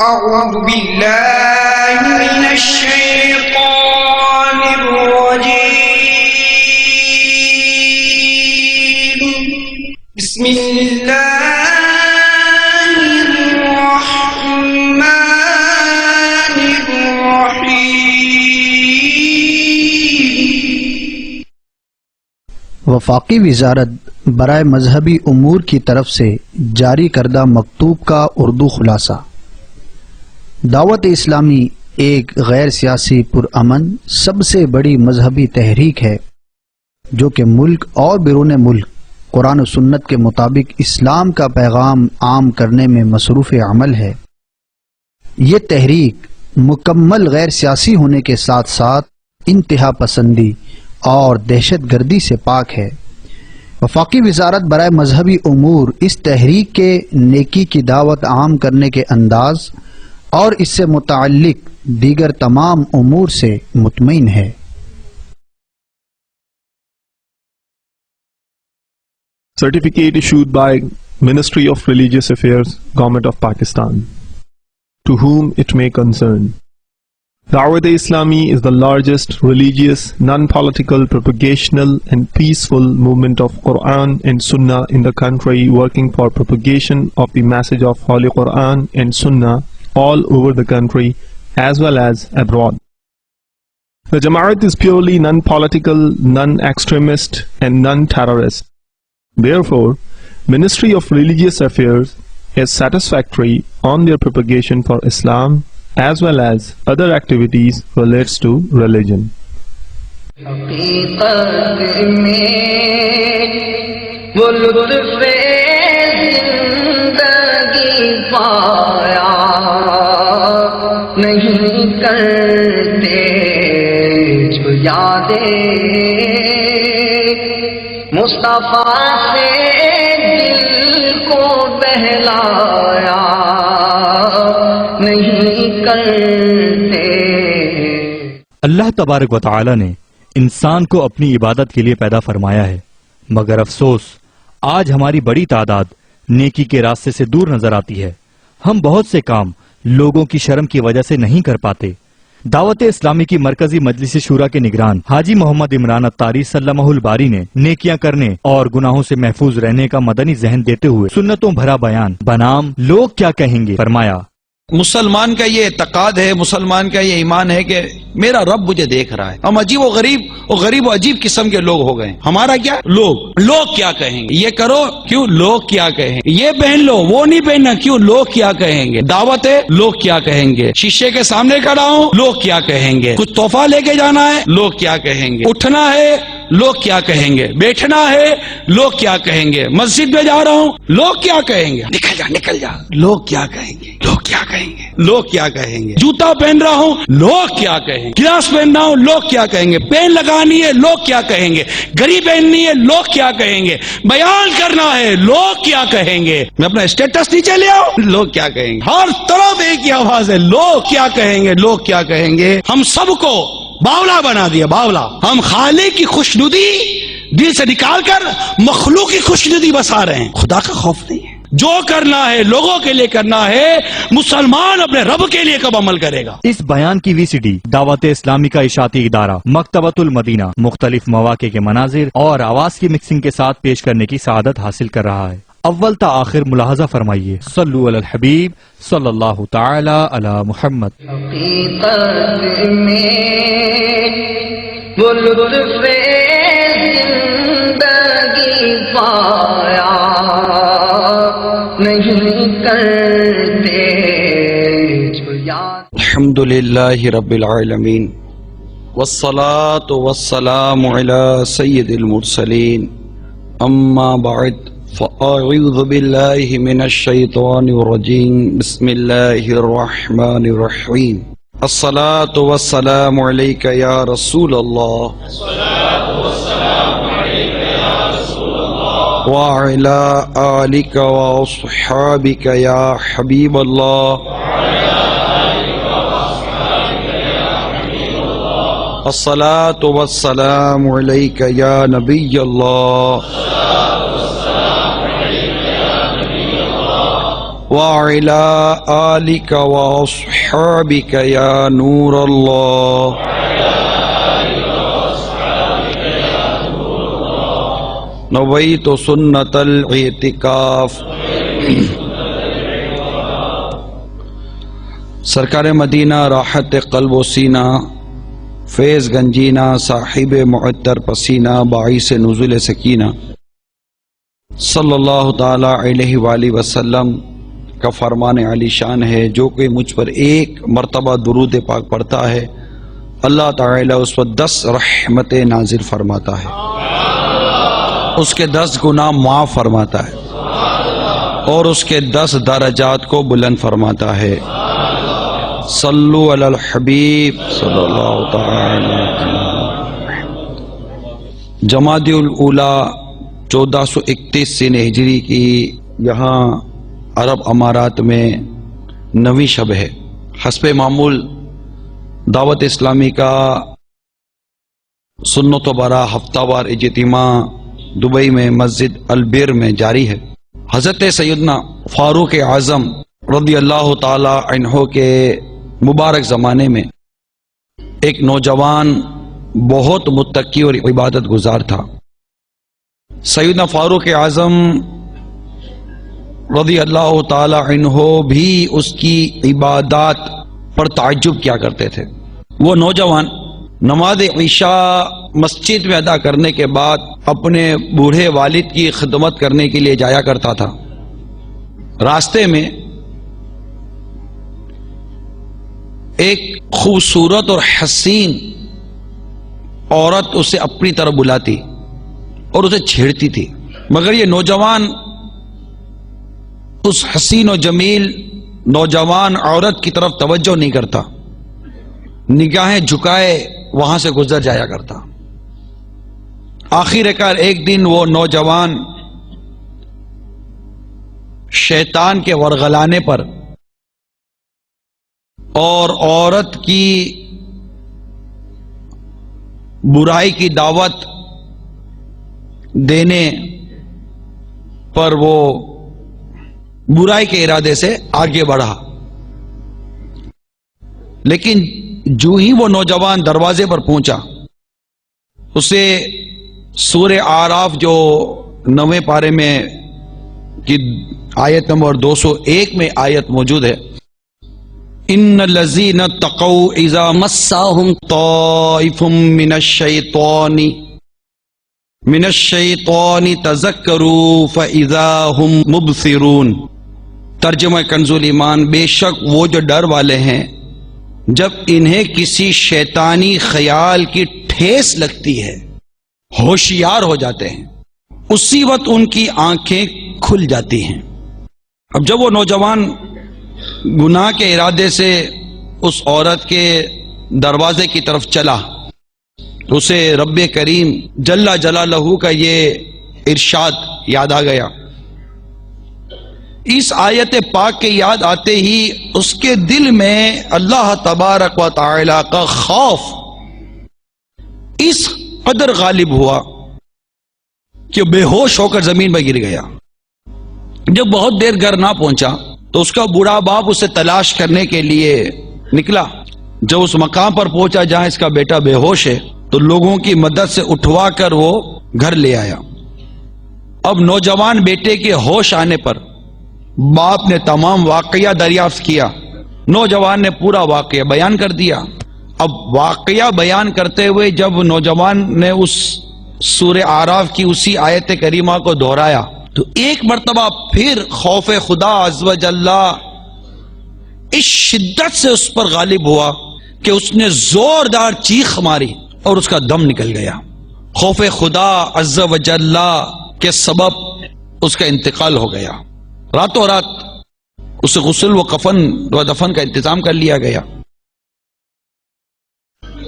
أعوذ بالله من الشيطان الرجيم بسم الله الرحمن الرحيم. وفاقی وزارت برائے مذہبی امور کی طرف سے جاری کردہ مکتوب کا اردو خلاصہ. دعوت اسلامی ایک غیر سیاسی پرامن سب سے بڑی مذہبی تحریک ہے جو کہ ملک اور بیرون ملک قرآن و سنت کے مطابق اسلام کا پیغام عام کرنے میں مصروف عمل ہے. یہ تحریک مکمل غیر سیاسی ہونے کے ساتھ ساتھ انتہا پسندی اور دہشت گردی سے پاک ہے. وفاقی وزارت برائے مذہبی امور اس تحریک کے نیکی کی دعوت عام کرنے کے انداز اور اس سے متعلق دیگر تمام امور سے مطمئن ہے. Certificate issued by Ministry of Religious Affairs, Government of Pakistan. To whom it may concern. Dawat-e-Islami is the largest religious, non-political, propagational and peaceful movement of Quran and Sunnah in the country, working for propagation of the message of Holy Quran and Sunnah all over the country as well as abroad. The Jamaat is purely non-political, non-extremist and non-terrorist. Therefore, Ministry of Religious Affairs is satisfactory on their propagation for Islam as well as other activities relates to religion. حقیقت میں وہ لطف زندگی پایا نہیں کرتے جو یادیں مصطفیٰ سے دل کو بہلایا نہیں کرتے. اللہ تبارک و تعالی نے انسان کو اپنی عبادت کے لیے پیدا فرمایا ہے، مگر افسوس آج ہماری بڑی تعداد نیکی کے راستے سے دور نظر آتی ہے. ہم بہت سے کام لوگوں کی شرم کی وجہ سے نہیں کر پاتے. دعوت اسلامی کی مرکزی مجلس شورا کے نگران حاجی محمد عمران اتاری سلمہ الباری نے نیکیاں کرنے اور گناہوں سے محفوظ رہنے کا مدنی ذہن دیتے ہوئے سنتوں بھرا بیان بنام لوگ کیا کہیں گے فرمایا. مسلمان کا یہ اعتقاد ہے، مسلمان کا یہ ایمان ہے کہ میرا رب مجھے دیکھ رہا ہے. ہم عجیب و عجیب قسم کے لوگ ہو گئے. ہمارا کیا لوگ کیا کہیں گے، یہ کرو کیوں لوگ کیا کہیں گے، یہ پہن لو وہ نہیں پہننا کیوں لوگ کیا کہیں گے، دعوت ہے لوگ کیا کہیں گے، شیشے کے سامنے کھڑا ہوں لوگ کیا کہیں گے، کچھ تحفہ لے کے جانا ہے لوگ کیا کہیں گے، اٹھنا ہے لوگ کیا کہیں گے، بیٹھنا ہے لوگ کیا کہیں گے، مسجد میں جا رہا ہوں لوگ کیا کہیں گے، نکل جا لوگ کیا کہیں گے، لوگ کیا کہیں گے، لوگ کیا کہیں گے، جوتا پہن رہا ہوں لوگ کیا کہیں گے، گلاس پہن رہا ہوں لوگ کیا کہیں گے، پین لگانی ہے لوگ کیا کہیں گے، گھڑی پہننی ہے لوگ کیا کہیں گے، بیان کرنا ہے لوگ کیا کہیں گے، میں اپنا اسٹیٹس نیچے لے آؤں لوگ کیا کہیں گے. ہر طرف ایک ہی آواز ہے لوگ کیا کہیں گے، لوگ کیا کہیں گے. ہم سب کو باولا بنا دیا باولا. ہم خالق کی خوشنودی دل سے نکال کر مخلوق کی خوشنودی بسا رہے ہیں. خدا کا خوف نہیں ہے. جو کرنا ہے لوگوں کے لیے کرنا ہے، مسلمان اپنے رب کے لیے کب عمل کرے گا. اس بیان کی وی سی ڈی دعوت اسلامی کا اشاعتی ادارہ مکتبۃ المدینہ مختلف مواقع کے مناظر اور آواز کی مکسنگ کے ساتھ پیش کرنے کی سعادت حاصل کر رہا ہے. اول تا آخر ملاحظہ فرمائیے. صلو علی الحبیب صلی اللہ تعالی علی محمد. حقیقت میں وہ لطف زندگی پایا نہیں کرتے جو یاد. الحمدللہ رب العالمین والصلاة والسلام علی سید المرسلین اما بعد فأعوذ باللہ من الشیطان الرجیم بسم اللہ الرحمن الرحیم. الصلاة والسلام علیک یا رسول اللہ وعلى آلك وأصحابك يا حبيب الله الصلاة والسلام عليك يا نبي الله وعلى آلك وأصحابك يا نور الله نويت سنة الاعتکاف. سرکار مدینہ راحت قلب و سینہ فیض گنجینہ صاحب معطر پسینہ باعث نزول سکینہ صلی اللہ تعالی علیہ وآلہ وسلم کا فرمان علی شان ہے، جو کہ مجھ پر ایک مرتبہ درود پاک پڑھتا ہے اللہ تعالی اس پر 10 رحمتیں نازل فرماتا ہے، اس کے 10 گناہ معاف فرماتا ہے اور اس کے 10 درجات کو بلند فرماتا ہے. صلو علی الحبیب صلی اللہ تعالی وسلم. جمادی الاولیٰ 1431 سن ہجری کی یہاں عرب امارات میں 9ویں شب ہے. حسب معمول دعوت اسلامی کا سنت و برا ہفتہ وار اجتماع دبئی میں مسجد البر میں جاری ہے. حضرت سیدنا فاروق اعظم رضی اللہ تعالی عنہ کے مبارک زمانے میں ایک نوجوان بہت متقی اور عبادت گزار تھا. سیدنا فاروق اعظم رضی اللہ تعالی عنہ بھی اس کی عبادات پر تعجب کیا کرتے تھے. وہ نوجوان نماز عشاء مسجد میں ادا کرنے کے بعد اپنے بوڑھے والد کی خدمت کرنے کے لیے جایا کرتا تھا. راستے میں ایک خوبصورت اور حسین عورت اسے اپنی طرف بلاتی اور اسے چھیڑتی تھی، مگر یہ نوجوان اس حسین و جمیل نوجوان عورت کی طرف توجہ نہیں کرتا، نگاہیں جھکائے وہاں سے گزر جایا کرتا. آخر کار ایک دن وہ نوجوان شیطان کے ورغلانے پر اور عورت کی برائی کی دعوت دینے پر وہ برائی کے ارادے سے آگے بڑھا. لیکن جو ہی وہ نوجوان دروازے پر پہنچا اسے سورہ اعراف جو 9ویں پارے میں کی آیت نمبر 201 میں آیت موجود ہے، ان الذین اتقوا اذا مسهم طائف من الشیطان تذکروا فاذا هم مبصرون. ترجمہ کنز ایمان، بے شک وہ جو ڈر والے ہیں جب انہیں کسی شیطانی خیال کی ٹھیس لگتی ہے ہوشیار ہو جاتے ہیں، اسی وقت ان کی آنکھیں کھل جاتی ہیں. اب جب وہ نوجوان گناہ کے ارادے سے اس عورت کے دروازے کی طرف چلا تو اسے رب کریم جل جلالہ کا یہ ارشاد یاد آ گیا. اس آیت پاک کے یاد آتے ہی اس کے دل میں اللہ تبارک و تعالی کا خوف اس قدر غالب ہوا کہ بے ہوش ہو کر زمین پر گر گیا. جب بہت دیر گھر نہ پہنچا تو اس کا بوڑھا باپ اسے تلاش کرنے کے لیے نکلا. جب اس مقام پر پہنچا جہاں اس کا بیٹا بے ہوش ہے تو لوگوں کی مدد سے اٹھوا کر وہ گھر لے آیا. اب نوجوان بیٹے کے ہوش آنے پر باپ نے تمام واقعہ دریافت کیا. نوجوان نے پورا واقعہ بیان کر دیا. اب واقعہ بیان کرتے ہوئے جب نوجوان نے اس سورہ اعراف کی اسی آیت کریمہ کو دہرایا تو ایک مرتبہ پھر خوف خدا عز و جل اس شدت سے اس پر غالب ہوا کہ اس نے زوردار چیخ ماری اور اس کا دم نکل گیا. خوف خدا عز و جل کے سبب اس کا انتقال ہو گیا. راتوں رات اسے غسل و کفن و دفن کا انتظام کر لیا گیا.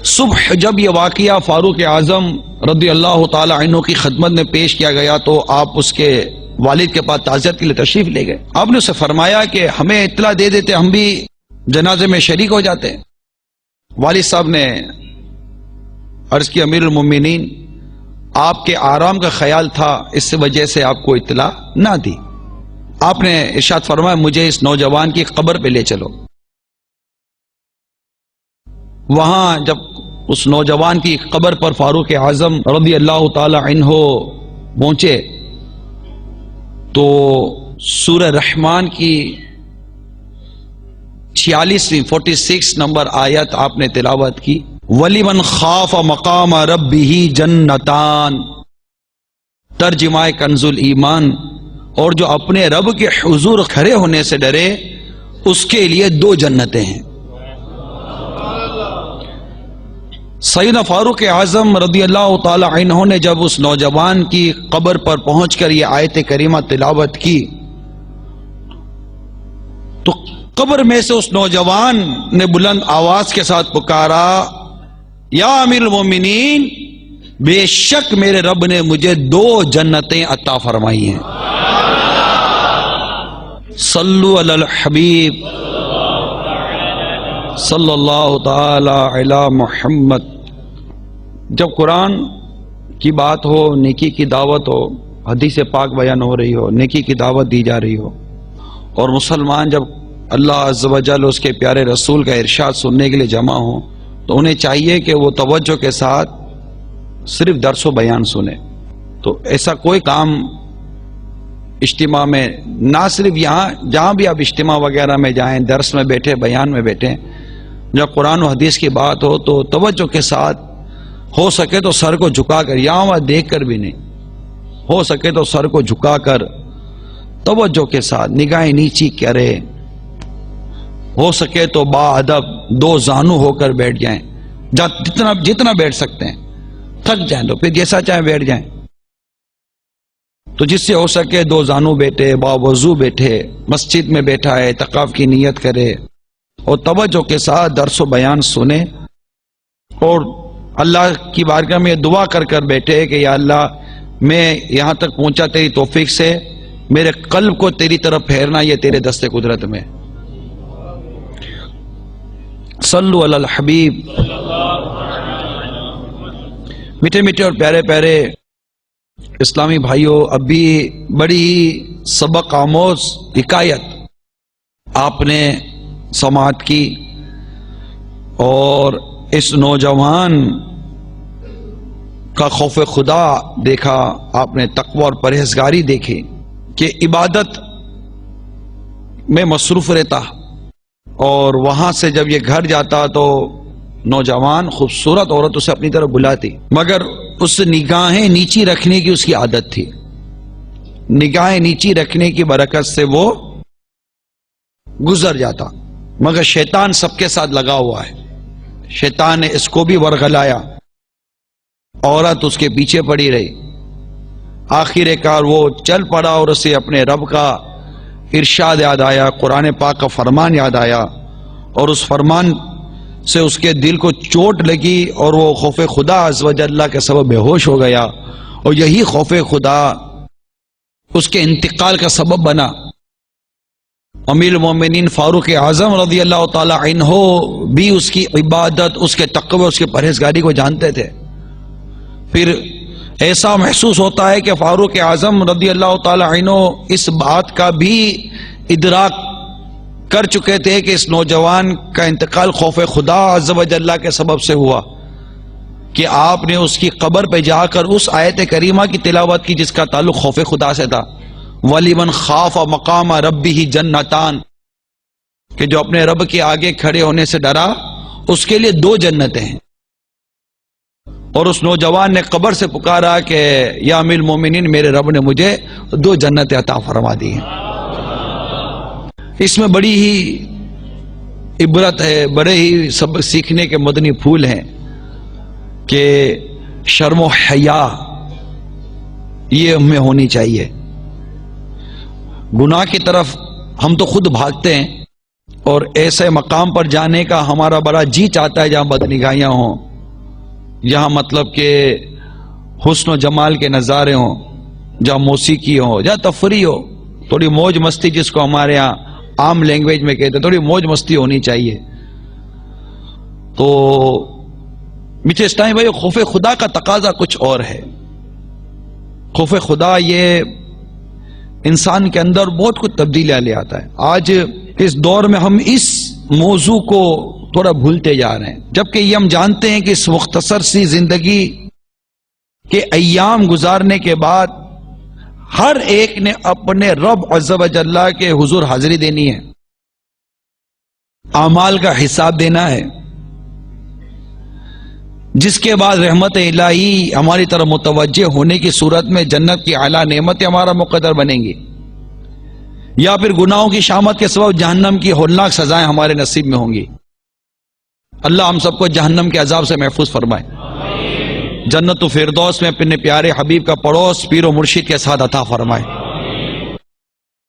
صبح جب یہ واقعہ فاروق اعظم رضی اللہ تعالی عنہ کی خدمت میں پیش کیا گیا تو آپ اس کے والد کے پاس تعزیت کے لیے تشریف لے گئے. آپ نے اسے فرمایا کہ ہمیں اطلاع دے دیتے ہم بھی جنازے میں شریک ہو جاتے. والد صاحب نے عرض کی امیر المومنین آپ کے آرام کا خیال تھا اس وجہ سے آپ کو اطلاع نہ دی. آپ نے ارشاد فرمایا مجھے اس نوجوان کی قبر پہ لے چلو. وہاں جب اس نوجوان کی قبر پر فاروق اعظم رضی اللہ تعالی عنہ پہنچے تو سورہ رحمان کی 46 نمبر آیت آپ نے تلاوت کی. وَلِمَنْ خَافَ مَقَامَ رَبِّهِ جَنَّتَانِ، ترجمہ کنز الایمان، اور جو اپنے رب کے حضور کھڑے ہونے سے ڈرے اس کے لیے 2 جنتیں ہیں. سیدنا فاروق اعظم رضی اللہ تعالی عنہ نے جب اس نوجوان کی قبر پر پہنچ کر یہ آیت کریمہ تلاوت کی تو قبر میں سے اس نوجوان نے بلند آواز کے ساتھ پکارا، یا امیر المومنین، بے شک میرے رب نے مجھے 2 جنتیں عطا فرمائی ہیں. صلو علی الحبیب صلی اللہ تعالی علی محمد. جب قرآن کی بات ہو، نیکی کی دعوت ہو، حدیث پاک بیان ہو رہی ہو، نیکی کی دعوت دی جا رہی ہو، اور مسلمان جب اللہ عز و جل اس کے پیارے رسول کا ارشاد سننے کے لیے جمع ہوں تو انہیں چاہیے کہ وہ توجہ کے ساتھ صرف درس و بیان سنیں. تو ایسا کوئی کام اجتماع میں، نہ صرف یہاں، جہاں بھی آپ اجتماع وغیرہ میں جائیں، درس میں بیٹھے، بیان میں بیٹھیں، جب قرآن و حدیث کی بات ہو تو توجہ کے ساتھ، ہو سکے تو سر کو جھکا کر، یہاں وہاں دیکھ کر بھی نہیں، ہو سکے تو سر کو جھکا کر توجہ کے ساتھ نگاہیں نیچی کرے، ہو سکے تو با ادب 2 زانو ہو کر بیٹھ جائیں، جتنا بیٹھ سکتے ہیں. تھک جائیں تو پھر جیسا چاہیں بیٹھ جائیں. تو جس سے ہو سکے 2 زانو بیٹھے، با وضو بیٹھے، مسجد میں بیٹھا ہے اعتکاف کی نیت کرے اور توجہ کے ساتھ درس و بیان سنے، اور اللہ کی بارگاہ میں دعا کر کر بیٹھے کہ یا اللہ میں یہاں تک پہنچا تیری توفیق سے، میرے قلب کو تیری طرف پھیرنا یہ تیرے دست قدرت میں. صلو علی الحبیب. میٹھے میٹھے اور پیارے پیارے اسلامی بھائیوں، اب بھی بڑی سبق آموز حکایت آپ نے سماعت کی، اور اس نوجوان کا خوف خدا دیکھا، آپ نے تقوی اور پرہیزگاری دیکھی کہ عبادت میں مصروف رہتا، اور وہاں سے جب یہ گھر جاتا تو نوجوان خوبصورت عورت اسے اپنی طرف بلاتی، مگر اس نگاہیں نیچی رکھنے کی اس کی عادت تھی. نگاہیں نیچی رکھنے کی برکت سے وہ گزر جاتا، مگر شیطان سب کے ساتھ لگا ہوا ہے. شیطان نے اس کو بھی ورغلایا، عورت اس کے پیچھے پڑی رہی. آخر کار وہ چل پڑا اور اسے اپنے رب کا ارشاد یاد آیا، قرآن پاک کا فرمان یاد آیا، اور اس فرمان سے اس کے دل کو چوٹ لگی اور وہ خوف خدا عز و جل کے سبب بے ہوش ہو گیا، اور یہی خوف خدا اس کے انتقال کا سبب بنا. امیر المومنین فاروق اعظم رضی اللہ تعالی عنہ بھی اس کی عبادت، اس کے تقوی، اس کے پرہیزگاری کو جانتے تھے. پھر ایسا محسوس ہوتا ہے کہ فاروق اعظم رضی اللہ تعالی عنہ اس بات کا بھی ادراک کر چکے تھے کہ اس نوجوان کا انتقال خوف خدا عز و جل کے سبب سے ہوا، کہ آپ نے اس کی قبر پہ جا کر اس آیت کریمہ کی تلاوت کی جس کا تعلق خوف خدا سے تھا. وَلِمَنْ خَافَ مَقَامَ رَبِّهِ جَنَّتَانِ، کہ جو اپنے رب کے آگے کھڑے ہونے سے ڈرا اس کے لیے 2 جنتیں ہیں. اور اس نوجوان نے قبر سے پکارا کہ یا امیر المومنین، میرے رب نے مجھے 2 جنتیں عطا فرما دی ہیں. اس میں بڑی ہی عبرت ہے، بڑے ہی سبق سیکھنے کے مدنی پھول ہیں کہ شرم و حیا یہ ہمیں ہونی چاہیے. گناہ کی طرف ہم تو خود بھاگتے ہیں، اور ایسے مقام پر جانے کا ہمارا بڑا جی چاہتا ہے جہاں بدنگاہیاں ہوں، جہاں مطلب کہ حسن و جمال کے نظارے ہوں، جہاں موسیقی ہو، جہاں تفریح ہو، تھوڑی موج مستی، جس کو ہمارے ہاں عام لینگویج میں کہتے ہیں، تھوڑی موج مستی ہونی چاہیے. تو میٹھے اسلامی بھائی، خوف خدا کا تقاضا کچھ اور ہے. خوف خدا یہ انسان کے اندر بہت کچھ تبدیلیاں لے آتا ہے. آج اس دور میں ہم اس موضوع کو تھوڑا بھولتے جا رہے ہیں، جبکہ یہ ہم جانتے ہیں کہ اس مختصر سی زندگی کے ایام گزارنے کے بعد ہر ایک نے اپنے رب عز و جل کے حضور حاضری دینی ہے، اعمال کا حساب دینا ہے، جس کے بعد رحمت الہی ہماری طرف متوجہ ہونے کی صورت میں جنت کی اعلیٰ نعمتیں ہمارا مقدر بنیں گی، یا پھر گناہوں کی شامت کے سبب جہنم کی ہولناک سزائیں ہمارے نصیب میں ہوں گی. اللہ ہم سب کو جہنم کے عذاب سے محفوظ فرمائے، جنت و فردوس میں اپنے پیارے حبیب کا پڑوس پیر و مرشد کے ساتھ عطا فرمائے.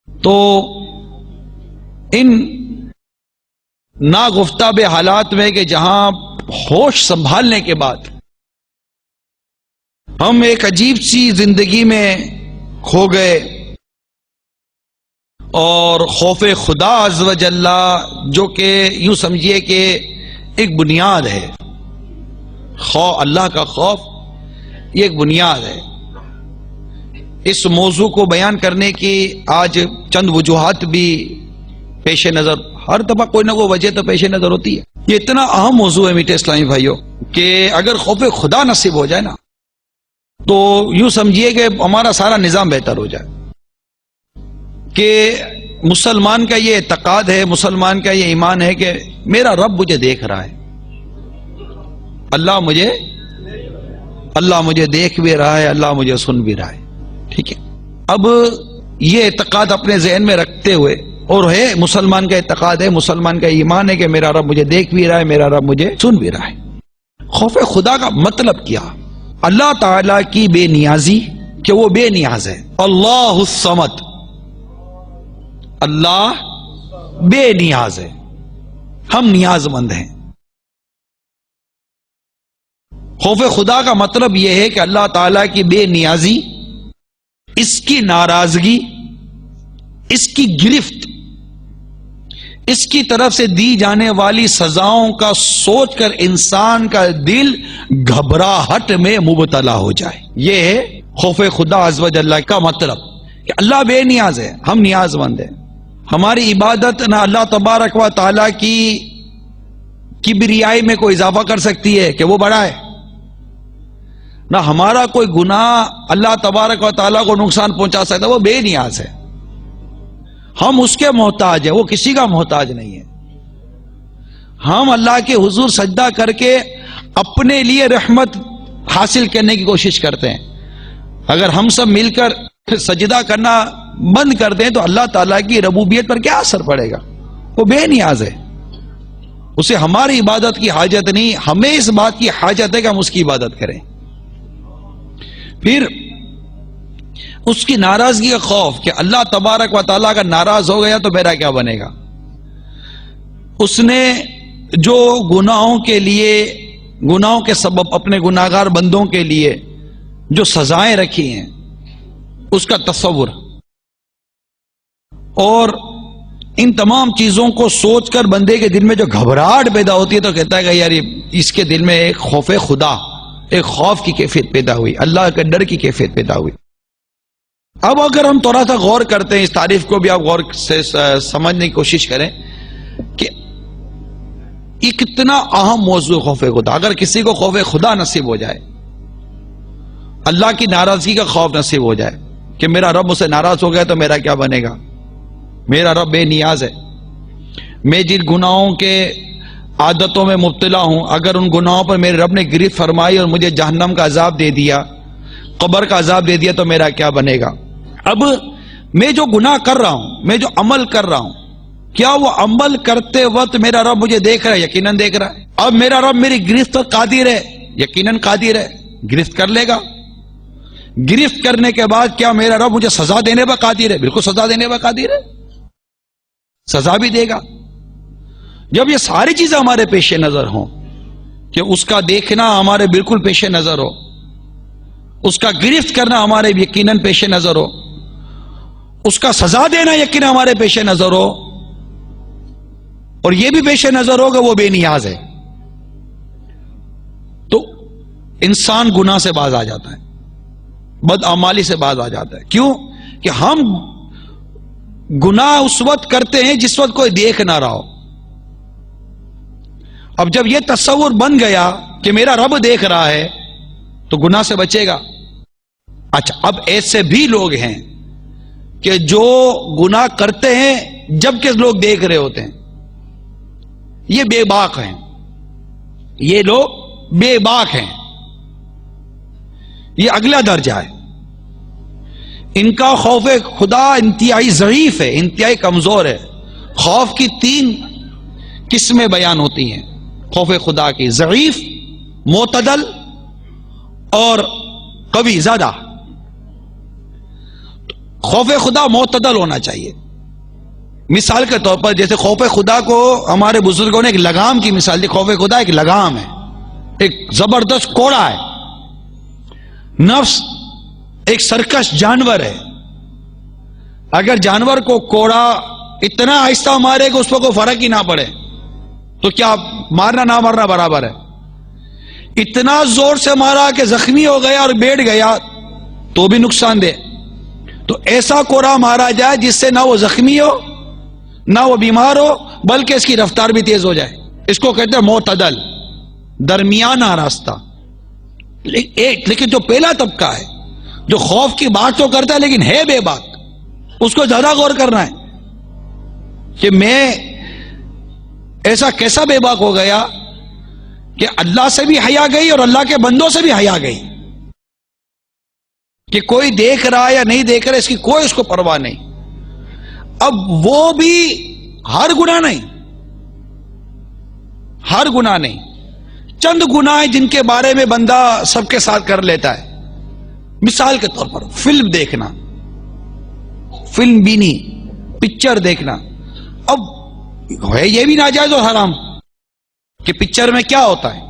تو ان ناگفتاب حالات میں کہ جہاں ہوش سنبھالنے کے بعد ہم ایک عجیب سی زندگی میں کھو گئے، اور خوف خدا عز و جل جو کہ یوں سمجھیے کہ ایک بنیاد ہے، اللہ کا خوف یہ ایک بنیاد ہے. اس موضوع کو بیان کرنے کی آج چند وجوہات بھی پیش نظر، ہر دفعہ کوئی نہ کوئی وجہ تو پیش نظر ہوتی ہے. یہ اتنا اہم موضوع ہے میٹھے اسلامی بھائیوں کہ اگر خوف خدا نصیب ہو جائے نا تو یوں سمجھیے کہ ہمارا سارا نظام بہتر ہو جائے. کہ مسلمان کا یہ اعتقاد ہے، مسلمان کا یہ ایمان ہے کہ میرا رب مجھے دیکھ رہا ہے، اللہ مجھے دیکھ بھی رہا ہے، اللہ مجھے سن بھی رہا ہے. ٹھیک ہے، اب یہ اعتقاد اپنے ذہن میں رکھتے ہوئے، اور ہے مسلمان کا اعتقاد ہے، مسلمان کا ایمان ہے کہ میرا رب مجھے دیکھ بھی رہا ہے، میرا رب مجھے سن بھی رہا ہے. خوف خدا کا مطلب کیا؟ اللہ تعالی کی بے نیازی، کہ وہ بے نیاز ہے. اللہ الصمد، اللہ بے نیاز ہے، ہم نیاز مند ہیں. خوف خدا کا مطلب یہ ہے کہ اللہ تعالیٰ کی بے نیازی، اس کی ناراضگی، اس کی گرفت، اس کی طرف سے دی جانے والی سزاؤں کا سوچ کر انسان کا دل گھبراہٹ میں مبتلا ہو جائے. یہ ہے خوف خدا عز و جل کا مطلب، کہ اللہ بے نیاز ہے، ہم نیاز مند ہیں. ہماری عبادت نہ اللہ تبارک و تعالیٰ کی کبریائی میں کوئی اضافہ کر سکتی ہے کہ وہ بڑا ہے، نہ ہمارا کوئی گناہ اللہ تبارک و تعالیٰ کو نقصان پہنچا سکتا، وہ بے نیاز ہے. ہم اس کے محتاج ہیں، وہ کسی کا محتاج نہیں ہے. ہم اللہ کے حضور سجدہ کر کے اپنے لیے رحمت حاصل کرنے کی کوشش کرتے ہیں. اگر ہم سب مل کر سجدہ کرنا بند کر دیں تو اللہ تعالیٰ کی ربوبیت پر کیا اثر پڑے گا؟ وہ بے نیاز ہے، اسے ہماری عبادت کی حاجت نہیں، ہمیں اس بات کی حاجت ہے کہ ہم اس کی عبادت کریں. پھر اس کی ناراضگی کا خوف کہ اللہ تبارک و تعالیٰ کا ناراض ہو گیا تو میرا کیا بنے گا. اس نے جو گناہوں کے لیے، گناہوں کے سبب اپنے گناہگار بندوں کے لیے جو سزائیں رکھی ہیں اس کا تصور، اور ان تمام چیزوں کو سوچ کر بندے کے دل میں جو گھبراہٹ پیدا ہوتی ہے تو کہتا ہے کہ یار اس کے دل میں ایک خوف خدا، ایک خوف کی کیفیت پیدا ہوئی، اللہ کے ڈر کی کیفیت پیدا ہوئی. اب اگر ہم تھوڑا سا غور کرتے ہیں، اس تعریف کو بھی آپ غور سے سمجھنے کی کوشش کریں کہ یہ کتنا اہم موضوع خوف خدا. اگر کسی کو خوف خدا نصیب ہو جائے، اللہ کی ناراضگی کا خوف نصیب ہو جائے کہ میرا رب مجھ سے ناراض ہو گیا تو میرا کیا بنے گا، میرا رب بے نیاز ہے، میں جن گناہوں کے عادتوں میں مبتلا ہوں، اگر ان گناہوں پر میرے رب نے گرفت فرمائی اور مجھے جہنم کا عذاب دے دیا، قبر کا عذاب دے دیا تو میرا کیا بنے گا. اب میں جو گناہ کر رہا ہوں، میں جو عمل کر رہا ہوں، کیا وہ عمل کرتے وقت میرا رب مجھے دیکھ رہا ہے؟ یقیناً دیکھ رہا ہے. اب میرا رب میری گرفت پر قادر ہے؟ یقیناً قادر ہے، گرفت کر لے گا. گرفت کرنے کے بعد کیا میرا رب مجھے سزا دینے پر قادر ہے؟ بالکل سزا دینے پر قادر ہے، سزا بھی دے گا. جب یہ ساری چیزیں ہمارے پیش نظر ہوں کہ اس کا دیکھنا ہمارے بالکل پیش نظر ہو، اس کا گرفت کرنا ہمارے یقیناً پیش نظر ہو، اس کا سزا دینا یقیناً ہمارے پیش نظر ہو، اور یہ بھی پیش نظر ہو کہ وہ بے نیاز ہے، تو انسان گناہ سے باز آ جاتا ہے، بدعمالی سے باز آ جاتا ہے. کیوں؟ کہ ہم گناہ اس وقت کرتے ہیں جس وقت کوئی دیکھ نہ رہا ہو. اب جب یہ تصور بن گیا کہ میرا رب دیکھ رہا ہے تو گناہ سے بچے گا. اچھا، اب ایسے بھی لوگ ہیں کہ جو گناہ کرتے ہیں جبکہ لوگ دیکھ رہے ہوتے ہیں. یہ بے باک ہیں، یہ لوگ بے باک ہیں. یہ اگلا درجہ ہے. ان کا خوف خدا انتہائی ضعیف ہے، انتہائی کمزور ہے. خوف کی 3 قسمیں بیان ہوتی ہیں خوف خدا کی: ضعیف، معتدل اور قوی زیادہ. خوف خدا معتدل ہونا چاہیے. مثال کے طور پر جیسے خوف خدا کو ہمارے بزرگوں نے ایک لگام کی مثال دی. خوف خدا ایک لگام ہے، ایک زبردست کوڑا ہے. نفس ایک سرکش جانور ہے. اگر جانور کو کوڑا اتنا آہستہ مارے کہ اس پر کوئی فرق ہی نہ پڑے تو کیا مارنا نہ مارنا برابر ہے. اتنا زور سے مارا کہ زخمی ہو گیا اور بیٹھ گیا تو بھی نقصان دہ. تو ایسا کوڑا مارا جائے جس سے نہ وہ زخمی ہو نہ وہ بیمار ہو بلکہ اس کی رفتار بھی تیز ہو جائے. اس کو کہتے ہیں معتدل، درمیانہ راستہ. لیکن جو پہلا طبقہ ہے جو خوف کی بات تو کرتا ہے لیکن ہے بے باک، اس کو زیادہ غور کرنا ہے کہ میں ایسا کیسا بے باک ہو گیا کہ اللہ سے بھی حیا گئی اور اللہ کے بندوں سے بھی حیا گئی، کہ کوئی دیکھ رہا یا نہیں دیکھ رہا اس کی کوئی اس کو پرواہ نہیں. اب وہ بھی ہر گناہ نہیں، ہر گناہ نہیں، چند گناہ ہیں جن کے بارے میں بندہ سب کے ساتھ کر لیتا ہے. مثال کے طور پر فلم دیکھنا، فلم بینی، پکچر دیکھنا. اب ہے یہ بھی ناجائز اور حرام کہ پکچر میں کیا ہوتا ہے؟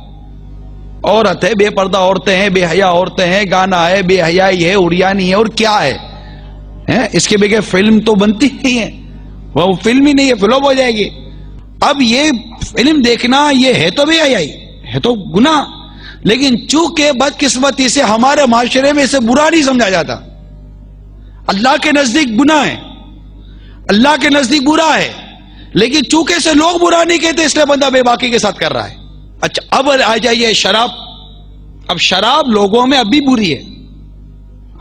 عورت ہے، بے پردہ عورتیں ہیں، بے حیا عورتیں ہیں، گانا ہے، بے حیائی ہے، اڑیانی ہے، اور کیا ہے. اس کے بغیر فلم تو بنتی نہیں ہے، وہ فلم ہی نہیں ہے، فلوپ ہو جائے گی. اب یہ فلم دیکھنا یہ ہے تو بے حیائی، ہے تو گناہ، لیکن چونکہ بدقسمتی سے ہمارے معاشرے میں اسے برا نہیں سمجھا جاتا. اللہ کے نزدیک گناہ ہے، اللہ کے نزدیک برا ہے، لیکن چونکہ اسے لوگ برا نہیں کہتے اس لیے بندہ بے باکی کے ساتھ کر رہا ہے. اچھا، اب آ جائیے شراب. اب شراب لوگوں میں اب بھی بری ہے،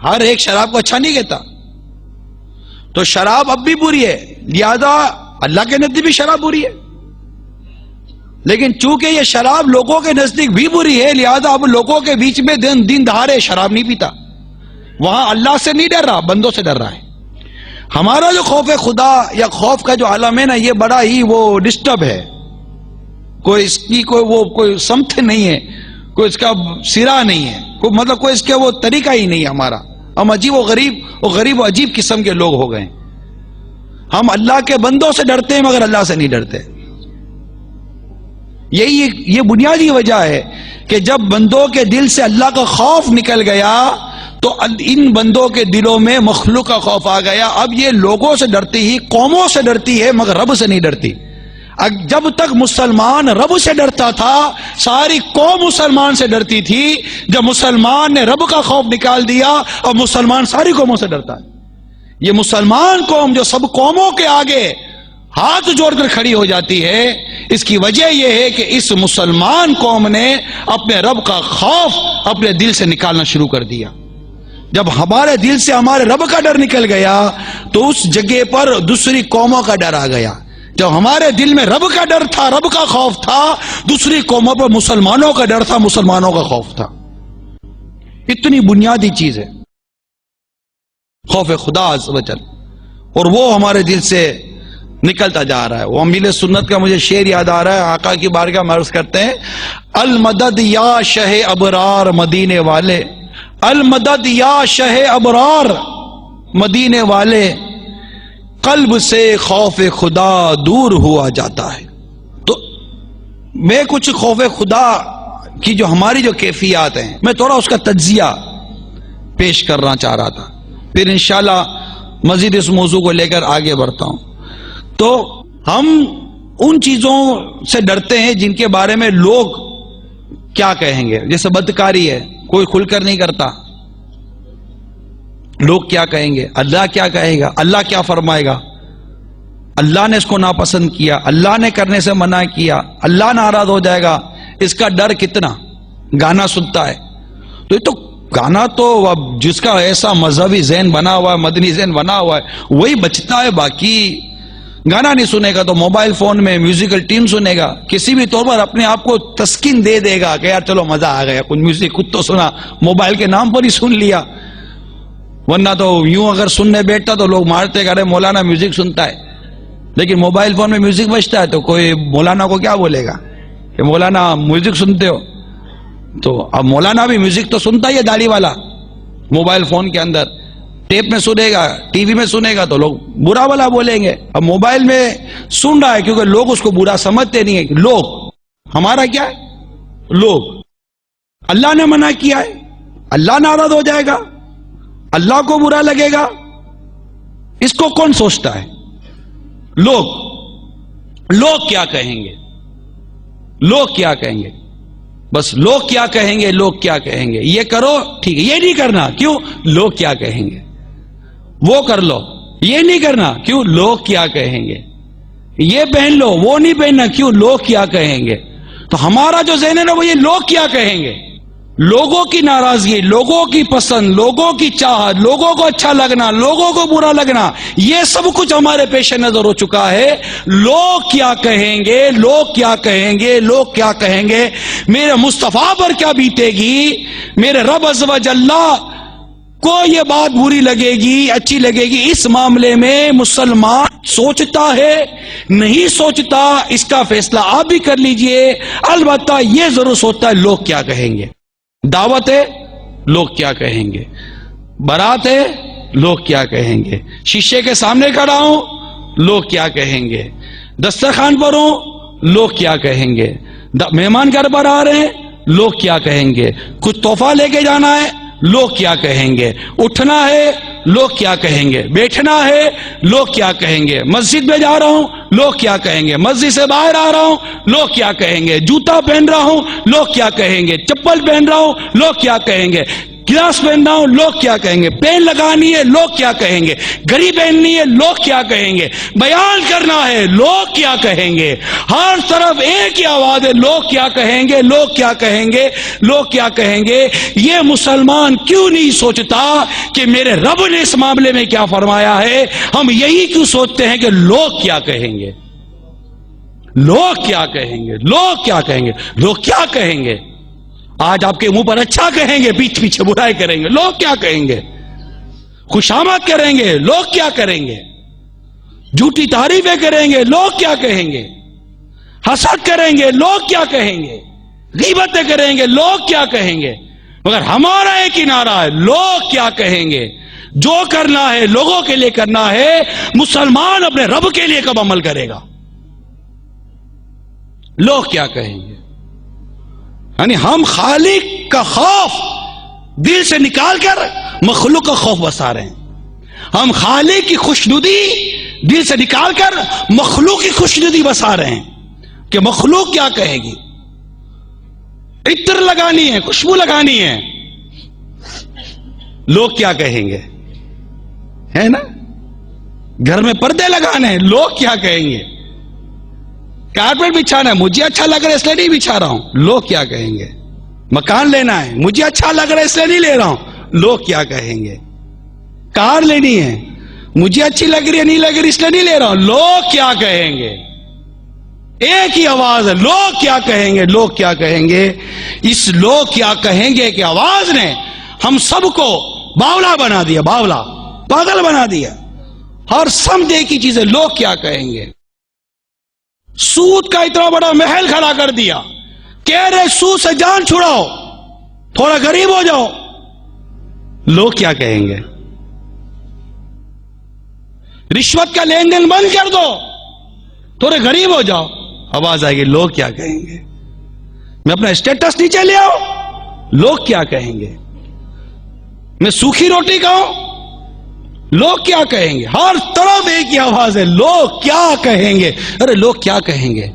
ہر ایک شراب کو اچھا نہیں کہتا. تو شراب اب بھی بری ہے، لہذا اللہ کے نزدیک بھی شراب بری ہے. لیکن چونکہ یہ شراب لوگوں کے نزدیک بھی بری ہے لہذا اب لوگوں کے بیچ میں دن دہاڑے شراب نہیں پیتا. وہاں اللہ سے نہیں ڈر رہا، بندوں سے ڈر رہا ہے. ہمارا جو خوف خدا یا خوف کا جو عالم ہے نا، یہ بڑا ہی وہ ڈسٹرب ہے. کوئی اس کی کوئی سمت نہیں ہے، کوئی اس کا سرا نہیں ہے، کوئی مطلب کوئی اس کا وہ طریقہ ہی نہیں ہے ہمارا. ہم عجیب و غریب و عجیب قسم کے لوگ ہو گئے. ہم اللہ کے بندوں سے ڈرتے ہیں مگر اللہ سے نہیں ڈرتے. یہ بنیادی وجہ ہے کہ جب بندوں کے دل سے اللہ کا خوف نکل گیا تو ان بندوں کے دلوں میں مخلوق کا خوف آ گیا. اب یہ لوگوں سے ڈرتی ہی، قوموں سے ڈرتی ہے مگر رب سے نہیں ڈرتی. جب تک مسلمان رب سے ڈرتا تھا ساری قوم مسلمان سے ڈرتی تھی. جب مسلمان نے رب کا خوف نکال دیا اور مسلمان ساری قوموں سے ڈرتا ہے. یہ مسلمان قوم جو سب قوموں کے آگے ہاتھ جوڑ کر کھڑی ہو جاتی ہے، اس کی وجہ یہ ہے کہ اس مسلمان قوم نے اپنے رب کا خوف اپنے دل سے نکالنا شروع کر دیا. جب ہمارے دل سے ہمارے رب کا ڈر نکل گیا تو اس جگہ پر دوسری قوموں کا ڈر آ گیا. جب ہمارے دل میں رب کا ڈر تھا، رب کا خوف تھا، دوسری قوموں پر مسلمانوں کا ڈر تھا، مسلمانوں کا خوف تھا. اتنی بنیادی چیز ہے خوف خدا عز و جل، اور وہ ہمارے دل سے نکلتا جا رہا ہے. وہ امیل سنت کا مجھے شعر یاد آ رہا ہے، آقا کی بارگاہ میں عرض کرتے ہیں: المدد یا شہ ابرار مدینے والے، المدد یا شہ ابرار مدینے والے، قلب سے خوف خدا دور ہوا جاتا ہے. تو میں کچھ خوف خدا کی جو ہماری جو کیفیات ہیں میں تھوڑا اس کا تجزیہ پیش کرنا چاہ رہا تھا، پھر انشاءاللہ مزید اس موضوع کو لے کر آگے بڑھتا ہوں. تو ہم ان چیزوں سے ڈرتے ہیں جن کے بارے میں لوگ کیا کہیں گے. جیسے بدکاری ہے، کوئی کھل کر نہیں کرتا، لوگ کیا کہیں گے، اللہ کیا کہے گا، اللہ کیا فرمائے گا. اللہ نے اس کو ناپسند کیا، اللہ نے کرنے سے منع کیا، اللہ ناراض ہو جائے گا، اس کا ڈر کتنا. گانا سنتا ہے تو یہ تو گانا تو اب جس کا ایسا مذہبی ذہن بنا ہوا ہے، مدنی ذہن بنا ہوا ہے، وہی بچتا ہے. باقی گانا نہیں سنے گا تو موبائل فون میں میوزیکل ٹیم سنے گا، کسی بھی طور پر اپنے آپ کو تسکین دے دے گا کہ یار چلو مزہ آ گیا، کچھ میوزک خود تو سنا، موبائل کے نام پر ہی سن لیا. ورنہ تو یوں اگر سننے بیٹھتا تو لوگ مارتے کہ ارے مولانا میوزک سنتا ہے. لیکن موبائل فون میں میوزک بجتا ہے تو کوئی مولانا کو کیا بولے گا کہ مولانا میوزک سنتے ہو. تو اب مولانا بھی میوزک تو سنتا ہی ہے داڑھی والا، موبائل فون کے اندر ٹیپ میں سنے گا، ٹی وی میں سنے گا تو لوگ برا والا بولیں گے. اب موبائل میں سن رہا ہے کیونکہ لوگ اس کو برا سمجھتے نہیں ہیں. لوگ ہمارا کیا ہے؟ لوگ. اللہ نے منع کیا ہے، اللہ ناراض ہو جائے گا، اللہ کو برا لگے گا، اس کو کون سوچتا ہے؟ لوگ کیا کہیں گے، لوگ کیا کہیں گے، بس لوگ کیا کہیں گے، لوگ کیا کہیں گے. یہ کرو ٹھیک ہے، یہ نہیں کرنا کیوں؟ لوگ کیا کہیں گے. وہ کر لو، یہ نہیں کرنا کیوں؟ لوگ کیا کہیں گے. یہ پہن لو، وہ نہیں پہننا کیوں؟ لوگ کیا کہیں گے. تو ہمارا جو ذہن ہے نا وہ یہ لوگ کیا کہیں گے، لوگوں کی ناراضگی، لوگوں کی پسند، لوگوں کی چاہت، لوگوں کو اچھا لگنا، لوگوں کو برا لگنا، یہ سب کچھ ہمارے پیش نظر ہو چکا ہے. لوگ کیا کہیں گے، لوگ کیا کہیں گے، لوگ کیا کہیں گے. میرے مصطفیٰ پر کیا بیتے گی، میرے رب عز و جل کو یہ بات بری لگے گی، اچھی لگے گی. اس معاملے میں مسلمان سوچتا ہے نہیں سوچتا، اس کا فیصلہ آپ بھی کر لیجئے. البتہ یہ ضرور سوچتا ہے لوگ کیا کہیں گے. دعوت ہے، لوگ کیا کہیں گے. بارات ہے، لوگ کیا کہیں گے. شیشے کے سامنے کھڑا ہوں، لوگ کیا کہیں گے. دسترخوان پر ہوں، لوگ کیا کہیں گے. مہمان گھر پر آ رہے ہیں، لوگ کیا کہیں گے. کچھ تحفہ لے کے جانا ہے، لوگ کیا کہیں گے. اٹھنا ہے، لوگ کیا کہیں گے. بیٹھنا ہے، لوگ کیا کہیں گے. مسجد میں جا رہا ہوں، لوگ کیا کہیں گے. مسجد سے باہر آ رہا ہوں، لوگ کیا کہیں گے. جوتا پہن رہا ہوں، لوگ کیا کہیں گے. چپل پہن رہا ہوں، لوگ کیا کہیں گے. گلاس پہن رہا ہوں، لوگ کیا کہیں گے. پین لگانی ہے، لوگ کیا کہیں گے. گھڑی پہننی ہے، لوگ کیا کہیں گے. بیان کرنا ہے، لوگ کیا کہیں گے. ہر طرف ایک ہی آواز ہے، لوگ کیا کہیں گے، لوگ کیا کہیں گے، لوگ کیا کہیں گے. یہ مسلمان کیوں نہیں سوچتا کہ میرے رب نے اس معاملے میں کیا فرمایا ہے؟ ہم یہی کیوں سوچتے ہیں کہ لوگ کیا کہیں گے، لوگ کیا کہیں گے، لوگ کیا کہیں گے، لوگ کیا کہیں گے. آج آپ کے منہ پر اچھا کہیں گے، پیچھے پیچھے برائی کریں گے. لوگ کیا کہیں گے. خوشامد کریں گے، لوگ کیا کریں گے. جھوٹی تعریفیں کریں گے، لوگ کیا کہیں گے. حسد کریں گے، لوگ کیا کہیں گے. غیبتیں کریں گے، لوگ کیا کہیں گے. مگر ہمارا ایک ہی نعرہ ہے، لوگ کیا کہیں گے. جو کرنا ہے لوگوں کے لیے کرنا ہے. مسلمان اپنے رب کے لیے کب عمل کرے گا؟ لوگ کیا کہیں گے. یعنی ہم خالق کا خوف دل سے نکال کر مخلوق کا خوف بسا رہے ہیں. ہم خالق کی خوشنودی دل سے نکال کر مخلوق کی خوشنودی بسا رہے ہیں کہ مخلوق کیا کہے گی. عطر لگانی ہے، خوشبو لگانی ہے، لوگ کیا کہیں گے. ہے نا؟ گھر میں پردے لگانے ہیں، لوگ کیا کہیں گے. کارپیٹ بچھانا ہے، مجھے اچھا لگ رہا ہے اس لیے نہیں بچھا رہا ہوں، لوگ کیا کہیں گے. مکان لینا ہے، مجھے اچھا لگ رہا ہے اس لیے نہیں لے رہا ہوں، لوگ کیا کہیں گے. کار لینی ہے، مجھے اچھی لگ رہی ہے نہیں لگ رہی اس لیے نہیں لے رہا ہوں، لوگ کیا کہیں گے. ایک ہی آواز ہے، لوگ کیا کہیں گے، لوگ کیا کہیں گے. اس لوگ کیا کہیں گے کہ آواز نے ہم سب کو باولا بنا دیا، باولا، پاگل بنا دیا. ہر سمجھے کی چیزیں لوگ کیا کہیں گے. سود کا اتنا بڑا محل کھڑا کر دیا، کہہ رہے سود سے جان چھڑاؤ، تھوڑا غریب ہو جاؤ، لوگ کیا کہیں گے. رشوت کا لین دین بند کر دو، تھوڑے غریب ہو جاؤ، آواز آئے گی لوگ کیا کہیں گے. میں اپنا اسٹیٹس نیچے لے آؤ، لوگ کیا کہیں گے. میں سوکھی روٹی کھاؤں، لوگ کیا کہیں گے. ہر طرف ایک ہی آواز ہے، لوگ کیا کہیں گے. ارے لوگ کیا کہیں گے.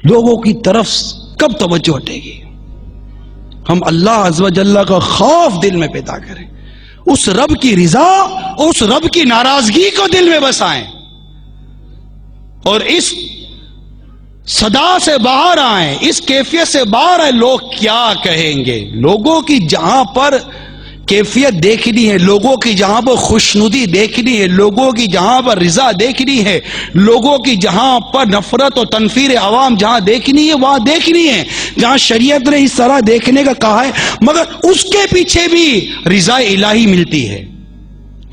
لوگوں کی طرف کب توجہ ہٹے گی. ہم اللہ عز و جل کا خوف دل میں پیدا کریں، اس رب کی رضا، اس رب کی ناراضگی کو دل میں بسائیں. اور اس صدا سے باہر آئیں، اس کیفیت سے باہر آئیں، لوگ کیا کہیں گے؟ لوگوں کی جہاں پر کیفیت دیکھنی ہے، لوگوں کی جہاں پر خوشنودی دیکھنی ہے، لوگوں کی جہاں پر رضا دیکھنی ہے، لوگوں کی جہاں پر نفرت اور تنفیر عوام جہاں دیکھنی ہے وہاں دیکھنی ہے، جہاں شریعت نے اس طرح دیکھنے کا کہا ہے، مگر اس کے پیچھے بھی رضا الہی ملتی ہے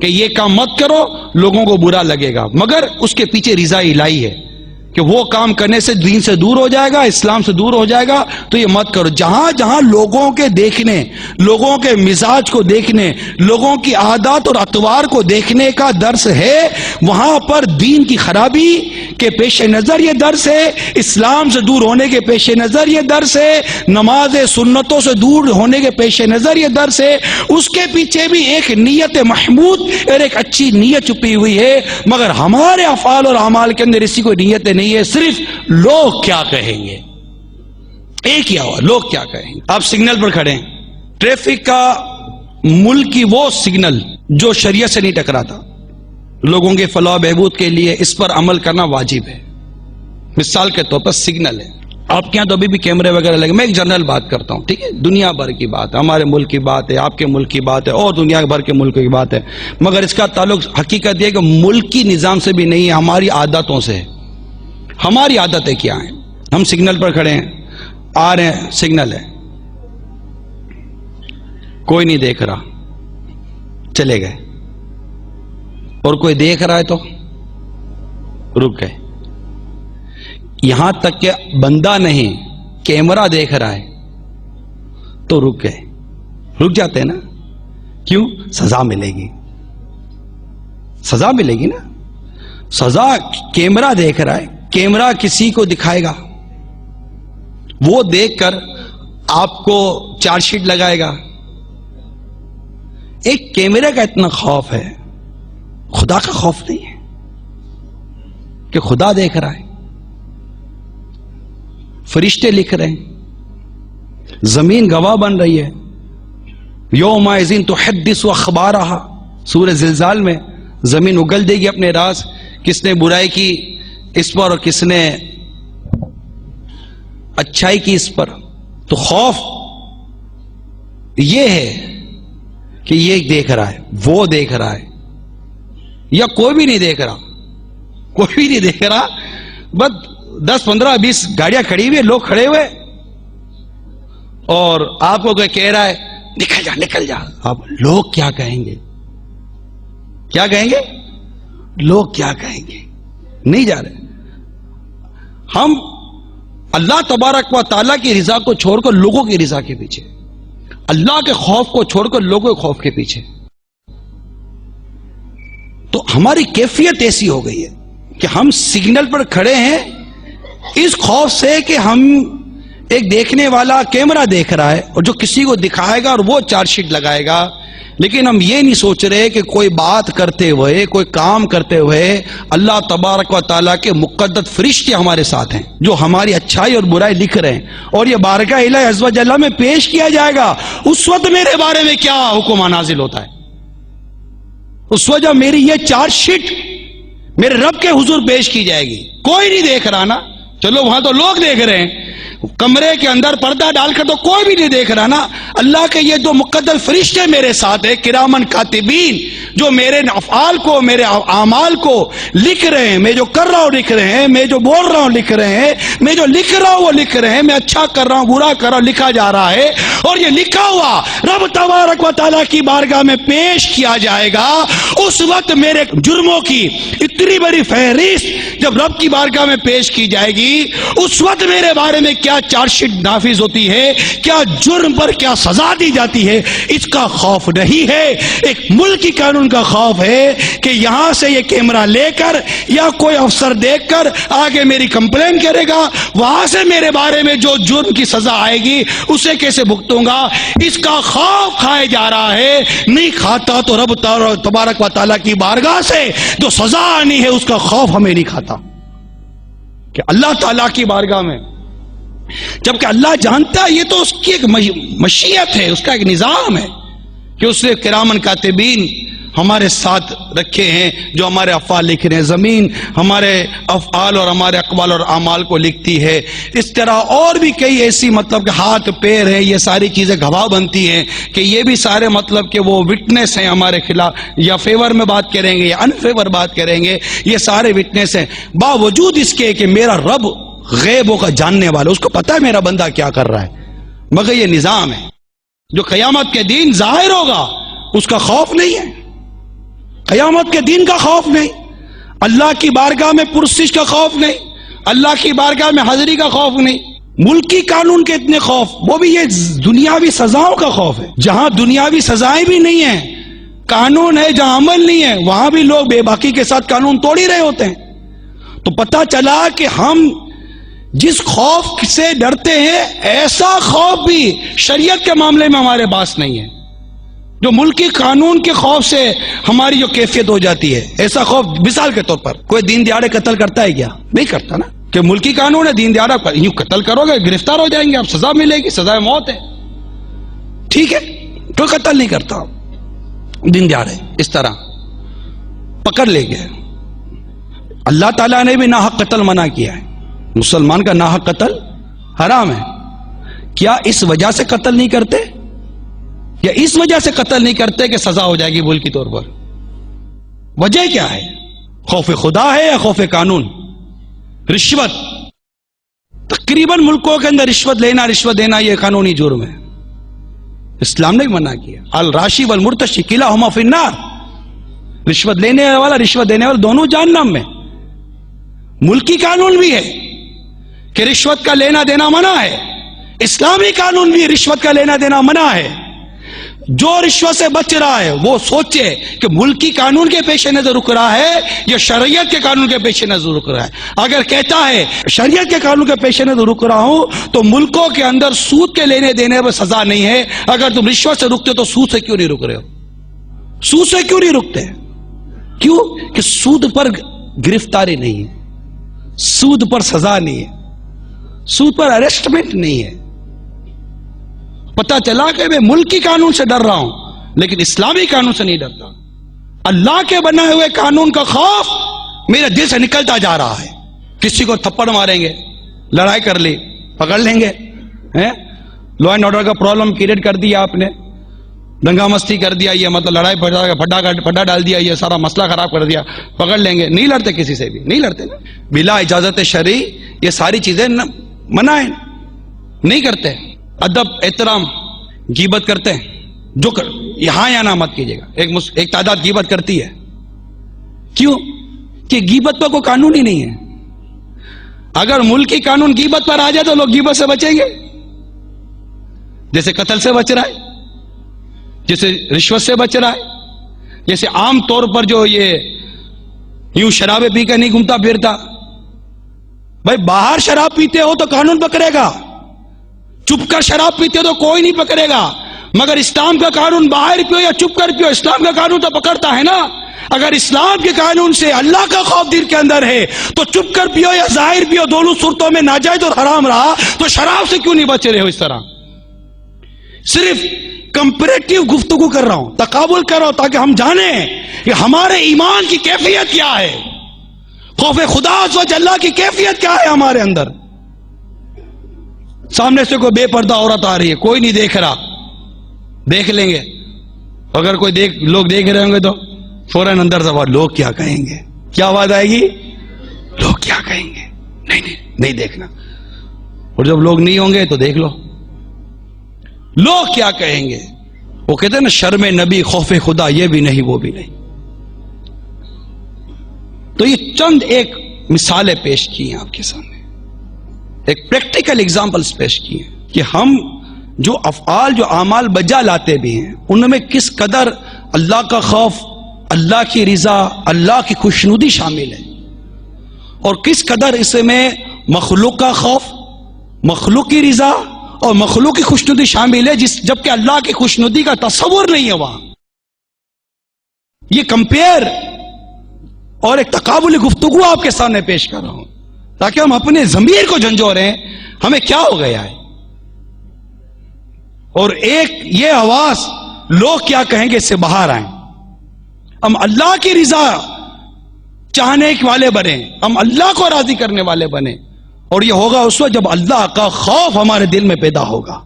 کہ یہ کام مت کرو، لوگوں کو برا لگے گا، مگر اس کے پیچھے رضا الہی ہے کہ وہ کام کرنے سے دین سے دور ہو جائے گا، اسلام سے دور ہو جائے گا، تو یہ مت کرو۔ جہاں جہاں لوگوں کے دیکھنے، لوگوں کے مزاج کو دیکھنے، لوگوں کی عادات اور اطوار کو دیکھنے کا درس ہے، وہاں پر دین کی خرابی کے پیش نظر یہ درس ہے، اسلام سے دور ہونے کے پیش نظر یہ درس ہے، نماز سنتوں سے دور ہونے کے پیش نظر یہ درس ہے۔ اس کے پیچھے بھی ایک نیت محمود اور ایک اچھی نیت چھپی ہوئی ہے، مگر ہمارے افعال اور اعمال کے اندر اسی کوئی نیت نہیں ہے، صرف لوگ کیا کہیں گے۔ ایک ہی ہوا، لوگ کیا کہیں گے۔ آپ سگنل پر کھڑے ہیں، ٹریفک کا ملک کی وہ سگنل جو شریعت سے نہیں ٹکراتا، لوگوں کے فلاح و بہبود کے لیے اس پر عمل کرنا واجب ہے۔ مثال کے طور پر سگنل ہے، آپ کے یہاں تو ابھی بھی کیمرے وغیرہ لگے، میں ایک جنرل بات کرتا ہوں، ٹھیک ہے، دنیا بھر کی بات ہے، ہمارے ملک کی بات ہے، آپ کے ملک کی بات ہے، اور دنیا بھر کے ملک کی بات ہے، مگر اس کا تعلق حقیقت یہ ہے کہ ملکی نظام سے بھی نہیں ہے، ہماری عادتوں سے ہے۔ ہماری عادتیں کیا ہیں؟ ہم سگنل پر کھڑے ہیں، آ رہے ہیں، سگنل ہے، کوئی نہیں دیکھ رہا، چلے گئے، اور کوئی دیکھ رہا ہے تو رک گئے، یہاں تک کہ بندہ نہیں کیمرہ دیکھ رہا ہے تو رک گئے، رک جاتے ہیں نا، کیوں؟ سزا ملے گی، سزا ملے گی نا، سزا۔ کیمرہ دیکھ رہا ہے، کیمرہ کسی کو دکھائے گا، وہ دیکھ کر آپ کو چارج شیٹ لگائے گا۔ ایک کیمرے کا اتنا خوف ہے، خدا کا خوف نہیں ہے کہ خدا دیکھ رہا ہے، فرشتے لکھ رہے ہیں، زمین گواہ بن رہی ہے، یومئذ تحدث اخبارہا، سورہ زلزال میں زمین اگل دے گی اپنے راز، کس نے برائی کی اس پر اور کس نے اچھائی کی اس پر۔ تو خوف یہ ہے کہ یہ دیکھ رہا ہے، وہ دیکھ رہا ہے، یا کوئی بھی نہیں دیکھ رہا، کوئی بھی نہیں دیکھ رہا، بس 10 15 20 گاڑیاں کھڑی ہوئی، لوگ کھڑے ہوئے، اور آپ کو کوئی کہہ رہا ہے نکل جا نکل جا، اب لوگ کیا کہیں گے؟ کیا کہیں گے؟ لوگ کیا کہیں گے؟ نہیں جا رہے۔ ہم اللہ تبارک و تعالیٰ کی رضا کو چھوڑ کر لوگوں کی رضا کے پیچھے، اللہ کے خوف کو چھوڑ کر لوگوں کے خوف کے پیچھے، تو ہماری کیفیت ایسی ہو گئی ہے کہ ہم سگنل پر کھڑے ہیں اس خوف سے کہ ہم ایک دیکھنے والا کیمرہ دیکھ رہا ہے اور جو کسی کو دکھائے گا اور وہ چارج شیٹ لگائے گا، لیکن ہم یہ نہیں سوچ رہے کہ کوئی بات کرتے ہوئے، کوئی کام کرتے ہوئے اللہ تبارک و تعالیٰ کے مقدس فرشتے ہمارے ساتھ ہیں جو ہماری اچھائی اور برائی لکھ رہے ہیں، اور یہ بارگاہ الہ عز و جل میں پیش کیا جائے گا۔ اس وقت میرے بارے میں کیا حکم نازل ہوتا ہے؟ اس وقت جب میری یہ چارج شیٹ میرے رب کے حضور پیش کی جائے گی، کوئی نہیں دیکھ رہا نا، چلو وہاں تو لوگ دیکھ رہے ہیں، کمرے کے اندر پردہ ڈال کر تو کوئی بھی نہیں دیکھ رہا نا، اللہ کے یہ دو مقدس فرشتے میرے ساتھ ہیں، کرامن کاتبین، جو میرے افعال کو، میرے اعمال کو لکھ رہے ہیں، میں جو کر رہا ہوں لکھ رہے ہیں، میں جو بول رہا ہوں لکھ رہے ہیں، میں جو لکھ رہا ہوں وہ لکھ رہے ہیں، میں اچھا کر رہا ہوں برا کر رہا ہوں لکھا جا رہا ہے، اور یہ لکھا ہوا رب تبارک و تعالیٰ کی بارگاہ میں پیش کیا جائے گا۔ اس وقت میرے جرموں کی اتنی بڑی فہرست جب رب کی بارگاہ میں پیش کی جائے گی، اس وقت میرے بارے میں کیا چارج شیٹ نافذ ہوتی ہے، کیا جرم پر کیا سزا دی جاتی ہے، اس کا خوف نہیں ہے، ایک ملکی قانون کا خوف ہے کہ یہاں سے یہ کیمرہ لے کر یا کوئی افسر دیکھ کر آگے میری کمپلین کرے گا، وہاں سے میرے بارے میں جو جرم کی سزا آئے گی اسے کیسے بھگتوں گا، اس کا خوف کھائے جا رہا ہے۔ نہیں کھاتا تو رب تبارک و تعالیٰ کی بارگاہ سے جو سزا آنی ہے اس کا خوف ہمیں نہیں کھاتا کہ اللہ تعالیٰ کی بارگاہ میں، جبکہ اللہ جانتا ہے یہ تو اس کی ایک مشیت ہے، اس کا ایک نظام ہے کہ اس نے کرامن کاتبین ہمارے ساتھ رکھے ہیں جو ہمارے افعال لکھ رہے ہیں. زمین ہمارے افعال اور ہمارے اقوال اور اعمال کو لکھتی ہے. اس طرح اور بھی کئی ایسی مطلب کہ ہاتھ پیر ہیں، یہ ساری چیزیں گواہ بنتی ہیں کہ یہ بھی سارے مطلب کہ وہ وٹنس ہیں ہمارے خلاف، یا فیور میں بات کریں گے یا ان فیور بات کریں گے، یہ سارے وٹنس ہیں. باوجود اس کے کہ میرا رب غیبوں کا جاننے والا، اس کو پتا ہے میرا بندہ کیا کر رہا ہے، مگر یہ نظام ہے جو قیامت کے دن ظاہر ہوگا. اس کا خوف نہیں ہے، قیامت کے دن کا خوف نہیں، اللہ کی بارگاہ میں پرسش کا خوف نہیں، اللہ کی بارگاہ میں حاضری کا خوف نہیں. ملکی قانون کے اتنے خوف، وہ بھی یہ دنیاوی سزاؤں کا خوف ہے. جہاں دنیاوی سزائیں بھی نہیں ہیں، قانون ہے، جہاں عمل نہیں ہے، وہاں بھی لوگ بے باکی کے ساتھ قانون توڑ ہی رہے ہوتے ہیں. تو پتہ چلا کہ ہم جس خوف سے ڈرتے ہیں، ایسا خوف بھی شریعت کے معاملے میں ہمارے پاس نہیں ہے. جو ملکی قانون کے خوف سے ہماری جو کیفیت ہو جاتی ہے، ایسا خوف. مثال کے طور پر کوئی دین دیہڑے قتل کرتا ہے کیا؟ نہیں کرتا نا، کہ ملکی قانون ہے، دین دیہڑا یوں قتل کرو گے گرفتار ہو جائیں گے آپ، سزا ملے گی، سزا موت ہے. ٹھیک ہے، کوئی قتل نہیں کرتا دین دیہڑے. اس طرح پکڑ لے گئے. اللہ تعالیٰ نے بھی ناحق قتل منع کیا ہے. مسلمان کا ناحق قتل حرام ہے. کیا اس وجہ سے قتل نہیں کرتے، یا اس وجہ سے قتل نہیں کرتے کہ سزا ہو جائے گی ملکی طور پر؟ وجہ کیا ہے؟ خوف خدا ہے یا خوف قانون؟ رشوت. تقریباً ملکوں کے اندر رشوت دینا یہ قانونی جرم ہے. اسلام نے منع کیا. الراشی والمرتشی کلاہما فی النار. رشوت لینے والا رشوت دینے والا دونوں جہنم میں. ملکی قانون بھی ہے کہ رشوت کا لینا دینا منع ہے، اسلامی قانون بھی رشوت کا لینا دینا منع ہے. جو رشوت سے بچ رہا ہے وہ سوچے کہ ملکی قانون کے پیش نظر رک رہا ہے یا شریعت کے قانون کے پیش نظر رک رہا ہے. اگر کہتا ہے شریعت کے قانون کے پیش نظر رک رہا ہوں تو ملکوں کے اندر سود کے لینے دینے پر سزا نہیں ہے. اگر تم رشوت سے رکتے تو سود سے کیوں نہیں رک رہے ہو؟ سود سے کیوں نہیں رکتے؟ کیوں کہ سود پر گرفتاری نہیں ہے، سود پر سزا نہیں ہے، سود پر اریسٹمنٹ نہیں ہے. پتہ چلا کہ میں ملکی قانون سے ڈر رہا ہوں لیکن اسلامی قانون سے نہیں ڈرتا. اللہ کے بنائے ہوئے قانون کا خوف میرے دل سے نکلتا جا رہا ہے. کسی کو تھپڑ ماریں گے، لڑائی کر لی، پکڑ لیں گے. لا اینڈ آرڈر کا پرابلم کریٹ کر دیا آپ نے، دنگا مستی کر دیا، یہ مطلب لڑائی پھڈا ڈال دیا، یہ سارا مسئلہ خراب کر دیا، پکڑ لیں گے. نہیں لڑتے کسی سے بھی، نہیں لڑتے نا. بلا اجازت شرعی یہ ساری چیزیں منع ہیں، نہیں کرتے. ادب احترام. غیبت کرتے ہیں، جو یہاں یا نہ مت کیجیے گا. ایک تعداد غیبت کرتی ہے. کیوں کہ غیبت پر کوئی قانون ہی نہیں ہے. اگر ملکی قانون غیبت پر آ جائے تو لوگ غیبت سے بچیں گے. جیسے قتل سے بچ رہا ہے، جیسے رشوت سے بچ رہا ہے، جیسے عام طور پر جو یہ یوں شرابیں پی کر نہیں گھومتا پھرتا. بھائی باہر شراب پیتے ہو تو قانون پکڑے گا، چپ کر شراب پیتے ہو تو کوئی نہیں پکڑے گا. مگر اسلام کا قانون باہر پیو یا چپ کر پیو، اسلام کا قانون تو پکڑتا ہے نا. اگر اسلام کے قانون سے اللہ کا خوف دل کے اندر ہے تو چپ کر پیو یا ظاہر پیو، دونوں صورتوں میں ناجائز اور حرام رہا تو شراب سے کیوں نہیں بچ رہے ہو؟ اس طرح صرف کمپیریٹیو گفتگو کر رہا ہوں، تقابل کر رہا ہوں تاکہ ہم جانیں کہ ہمارے ایمان کی کیفیت کیا ہے، خوف خدا عز و جل کی کیفیت کیا ہے ہمارے اندر. سامنے سے کوئی بے پردہ عورت آ رہی ہے، کوئی نہیں دیکھ رہا، دیکھ لیں گے. اگر کوئی لوگ دیکھ رہے ہوں گے تو فوراً اندر سے لوگ کیا کہیں گے. کیا آواز آئے گی؟ لوگ کیا کہیں گے. نہیں دیکھنا. اور جب لوگ نہیں ہوں گے تو دیکھ لو لوگ کیا کہیں گے. وہ کہتے ہیں نا شرم نبی خوف خدا، یہ بھی نہیں وہ بھی نہیں. تو یہ چند ایک مثالیں پیش کی ہیں آپ کے سامنے، ایک پریکٹیکل ایگزامپلز پیش کی ہیں کہ ہم جو افعال جو اعمال بجا لاتے بھی ہیں ان میں کس قدر اللہ کا خوف، اللہ کی رضا، اللہ کی خوشنودی شامل ہے، اور کس قدر اس میں مخلوق کا خوف، مخلوق کی رضا اور مخلوق کی خوشنودی شامل ہے، جبکہ اللہ کی خوشنودی کا تصور نہیں ہے وہاں. یہ کمپیئر اور ایک تقابلی گفتگو آپ کے سامنے پیش کر رہا ہوں تاکہ ہم اپنے ضمیر کو جھنجھوڑیں ہمیں کیا ہو گیا ہے. اور ایک یہ آواز لوگ کیا کہیں گے اس سے باہر آئیں. ہم اللہ کی رضا چاہنے والے بنے، ہم اللہ کو راضی کرنے والے بنے، اور یہ ہوگا اس وقت جب اللہ کا خوف ہمارے دل میں پیدا ہوگا.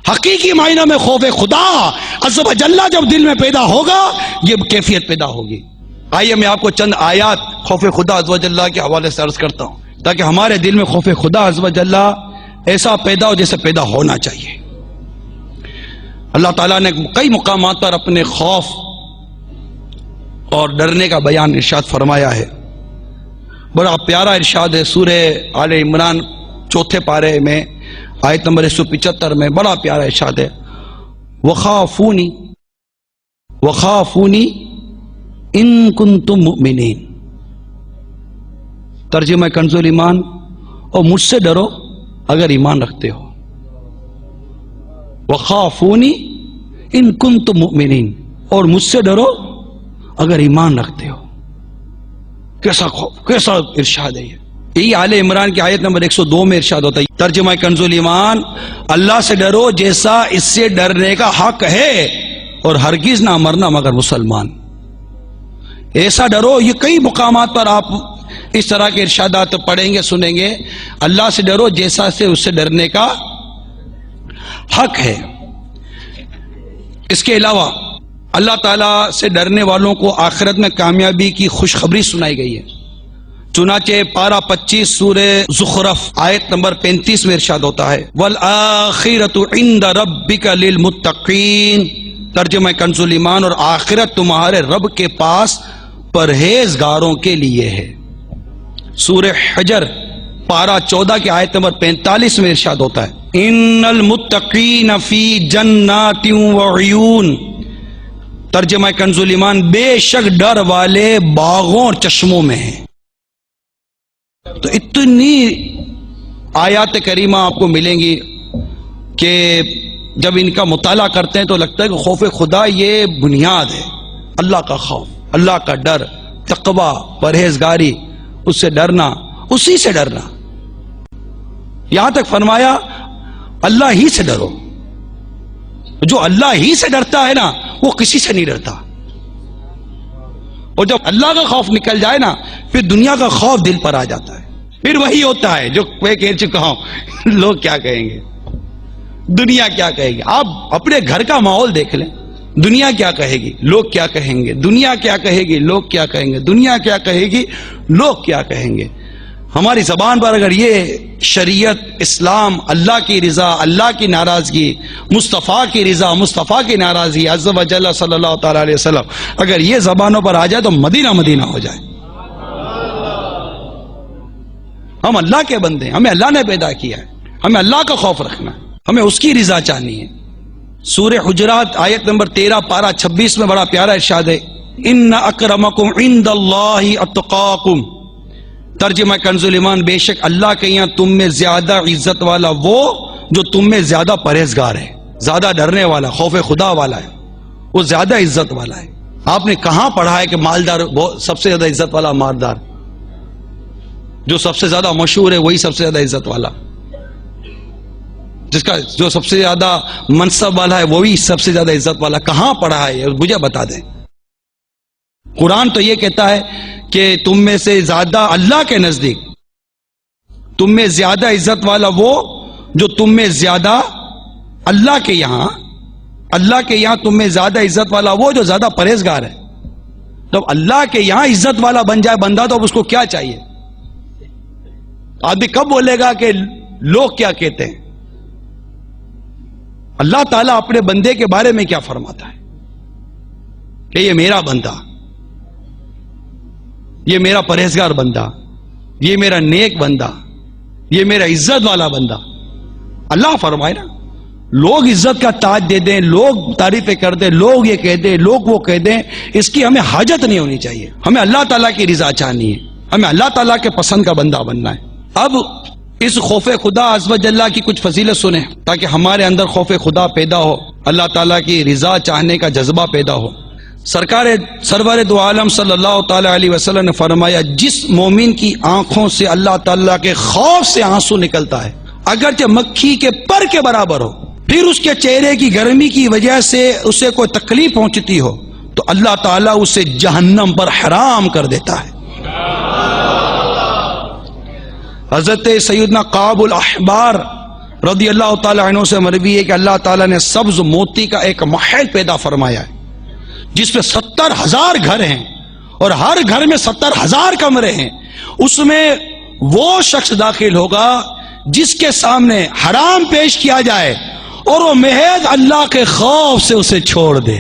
حقیقی معنی میں خوف خدا عز و جل جب دل میں پیدا ہوگا یہ کیفیت پیدا ہوگی. آئیے میں آپ کو چند آیات خوف خدا عز و جل کے حوالے سے عرض کرتا ہوں تاکہ ہمارے دل میں خوف خدا عز و جل ایسا پیدا ہو جیسے پیدا ہونا چاہیے. اللہ تعالیٰ نے کئی مقامات پر اپنے خوف اور ڈرنے کا بیان ارشاد فرمایا ہے. بڑا پیارا ارشاد ہے سورہ آل عمران 4 پارے میں آیت نمبر 175 میں بڑا پیارا ارشاد ہے. وخافونی وخافونی ان کنتم مؤمنین. ترجمہ کنز ایمان، اور مجھ سے ڈرو اگر ایمان رکھتے ہو. وخافونی ان کنتم مؤمنین، اور مجھ سے ڈرو اگر ایمان رکھتے ہو. کیسا خوف، کیسا ارشاد ہے یہ. یہی آل عمران کی آیت نمبر 102 میں ارشاد ہوتا ہے. ترجمہ کنز ایمان، اللہ سے ڈرو جیسا اس سے ڈرنے کا حق ہے، اور ہرگز نہ مرنا مگر مسلمان. ایسا ڈرو. یہ کئی مقامات پر آپ اس طرح کے ارشادات پڑھیں گے، سنیں گے. اللہ سے ڈرو جیسا سے اس سے ڈرنے کا حق ہے. اس کے علاوہ اللہ تعالیٰ سے ڈرنے والوں کو آخرت میں کامیابی کی خوشخبری سنائی گئی ہے. چنانچہ پارہ 25 سورہ زخرف آیت نمبر 35 میں ارشاد ہوتا ہے والآخرۃ عند ربک للمتقین. ترجمہ کنز ایمان، اور آخرت تمہارے رب کے پاس پرہیزگاروں کے لیے ہے. سورہ حجر پارہ 14 کی آیت نمبر 45 میں ارشاد ہوتا ہے ان المتقین فی جنات وعیون. ترجمہ کنز ایمان، بے شک ڈر والے باغوں اور چشموں میں ہیں. تو اتنی آیات کریمہ آپ کو ملیں گی کہ جب ان کا مطالعہ کرتے ہیں تو لگتا ہے کہ خوف خدا یہ بنیاد ہے. اللہ کا خوف، اللہ کا ڈر، تقوی، پرہیزگاری، اس سے ڈرنا، اسی سے ڈرنا. یہاں تک فرمایا اللہ ہی سے ڈرو. جو اللہ ہی سے ڈرتا ہے نا وہ کسی سے نہیں ڈرتا. اور جب اللہ کا خوف نکل جائے نا پھر دنیا کا خوف دل پر آ جاتا ہے. پھر وہی ہوتا ہے جو میں کہہ چکا ہوں، لوگ کیا کہیں گے، دنیا کیا کہے گی. آپ اپنے گھر کا ماحول دیکھ لیں. دنیا کیا کہے گی، لوگ کیا کہیں گے. دنیا کیا کہے گی، لوگ کیا کہیں گے. دنیا کیا کہے گی، لوگ کیا کہیں گے. ہماری زبان پر اگر یہ شریعت، اسلام، اللہ کی رضا، اللہ کی ناراضگی، مصطفیٰ کی رضا، مصطفیٰ کی ناراضگی، عز و جل صلی اللہ تعالی علیہ وسلم، اگر یہ زبانوں پر آ جائے تو مدینہ مدینہ ہو جائے. ہم اللہ کے بندے ہیں، ہمیں اللہ نے پیدا کیا ہے، ہمیں اللہ کا خوف رکھنا ہے، ہمیں اس کی رضا چاہنی ہے. سورہ حجرات آیت نمبر 13 پارہ 26 میں بڑا پیارا ارشاد ہے ان اکرمکم عند اللہ اتقاکم. ترجمہ کنز ایمان، بے شک اللہ کے یہاں تم میں زیادہ عزت والا وہ جو تم میں زیادہ پرہیزگار ہے، زیادہ ڈرنے والا، خوف خدا والا ہے، وہ زیادہ عزت والا ہے. آپ نے کہاں پڑھا ہے کہ مالدار سب سے زیادہ عزت والا مالدار؟ جو سب سے زیادہ مشہور ہے وہی سب سے زیادہ عزت والا، جس کا جو سب سے زیادہ منصب والا ہے وہی سب سے زیادہ عزت والا. کہاں پڑھا ہے مجھے بتا دیں. قرآن تو یہ کہتا ہے کہ تم میں سے زیادہ اللہ کے نزدیک تم میں زیادہ عزت والا وہ جو تم میں زیادہ اللہ کے یہاں تم میں زیادہ عزت والا وہ جو زیادہ پرہیزگار ہے. تو اللہ کے یہاں عزت والا بن جائے بندہ تو اب اس کو کیا چاہیے؟ آدمی کب بولے گا کہ لوگ کیا کہتے ہیں؟ اللہ تعالیٰ اپنے بندے کے بارے میں کیا فرماتا ہے کہ یہ میرا بندہ، یہ میرا پرہیزگار بندہ، یہ میرا نیک بندہ، یہ میرا عزت والا بندہ. اللہ فرمائے نا، لوگ عزت کا تاج دے دیں، لوگ تعریفیں کر دیں، لوگ یہ کہہ دیں، لوگ وہ کہہ دیں، اس کی ہمیں حاجت نہیں ہونی چاہیے. ہمیں اللہ تعالیٰ کی رضا چاہنی ہے، ہمیں اللہ تعالیٰ کے پسند کا بندہ بننا ہے. اب اس خوف خدا عز و جل کی کچھ فضیلت سنیں تاکہ ہمارے اندر خوف خدا پیدا ہو، اللہ تعالیٰ کی رضا چاہنے کا جذبہ پیدا ہو. سرور دو عالم صلی اللہ تعالی علیہ وسلم نے فرمایا جس مومن کی آنکھوں سے اللہ تعالیٰ کے خوف سے آنسو نکلتا ہے اگرچہ مکھی کے پر کے برابر ہو، پھر اس کے چہرے کی گرمی کی وجہ سے اسے کوئی تکلیف پہنچتی ہو، تو اللہ تعالیٰ اسے جہنم پر حرام کر دیتا ہے. حضرت سیدنا قعب الاحبار رضی اللہ تعالیٰ عنہ سے مروی ہے کہ اللہ تعالیٰ نے سبز موتی کا ایک محل پیدا فرمایا ہے جس میں 70,000 گھر ہیں اور ہر گھر میں 70,000 کمرے ہیں. اس میں وہ شخص داخل ہوگا جس کے سامنے حرام پیش کیا جائے اور وہ محض اللہ کے خوف سے اسے چھوڑ دے.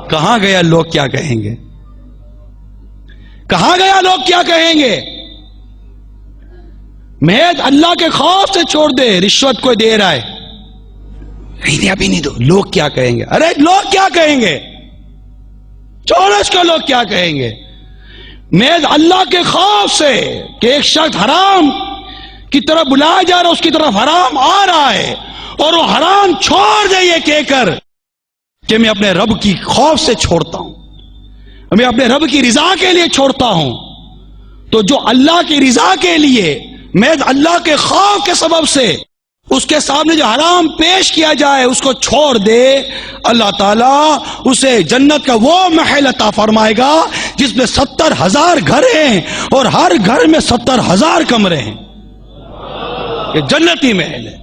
کہاں گیا لوگ کیا کہیں گے؟ کہاں گیا لوگ کیا کہیں گے؟ محض اللہ کے خوف سے چھوڑ دے. رشوت کوئی دے رہا ہے، نہیں ابھی نہیں دو، لوگ کیا کہیں گے؟ ارے لوگ کیا کہیں گے؟ چھوڑو اس کو، لوگ کیا کہیں گے؟ محض اللہ کے خوف سے کہ ایک شخص حرام کی طرف بلایا جا رہا ہے، اس کی طرف حرام آ رہا ہے اور وہ حرام چھوڑ دے یہ کہہ کر کہ میں اپنے رب کی خوف سے چھوڑتا ہوں، میں اپنے رب کی رضا کے لیے چھوڑتا ہوں. تو جو اللہ کی رضا کے لیے محض اللہ کے خوف کے سبب سے اس کے سامنے جو حرام پیش کیا جائے اس کو چھوڑ دے، اللہ تعالیٰ اسے جنت کا وہ محل عطا فرمائے گا جس میں 70,000 گھر ہیں اور ہر گھر میں 70,000 کمرے ہیں. یہ جنتی محل ہے.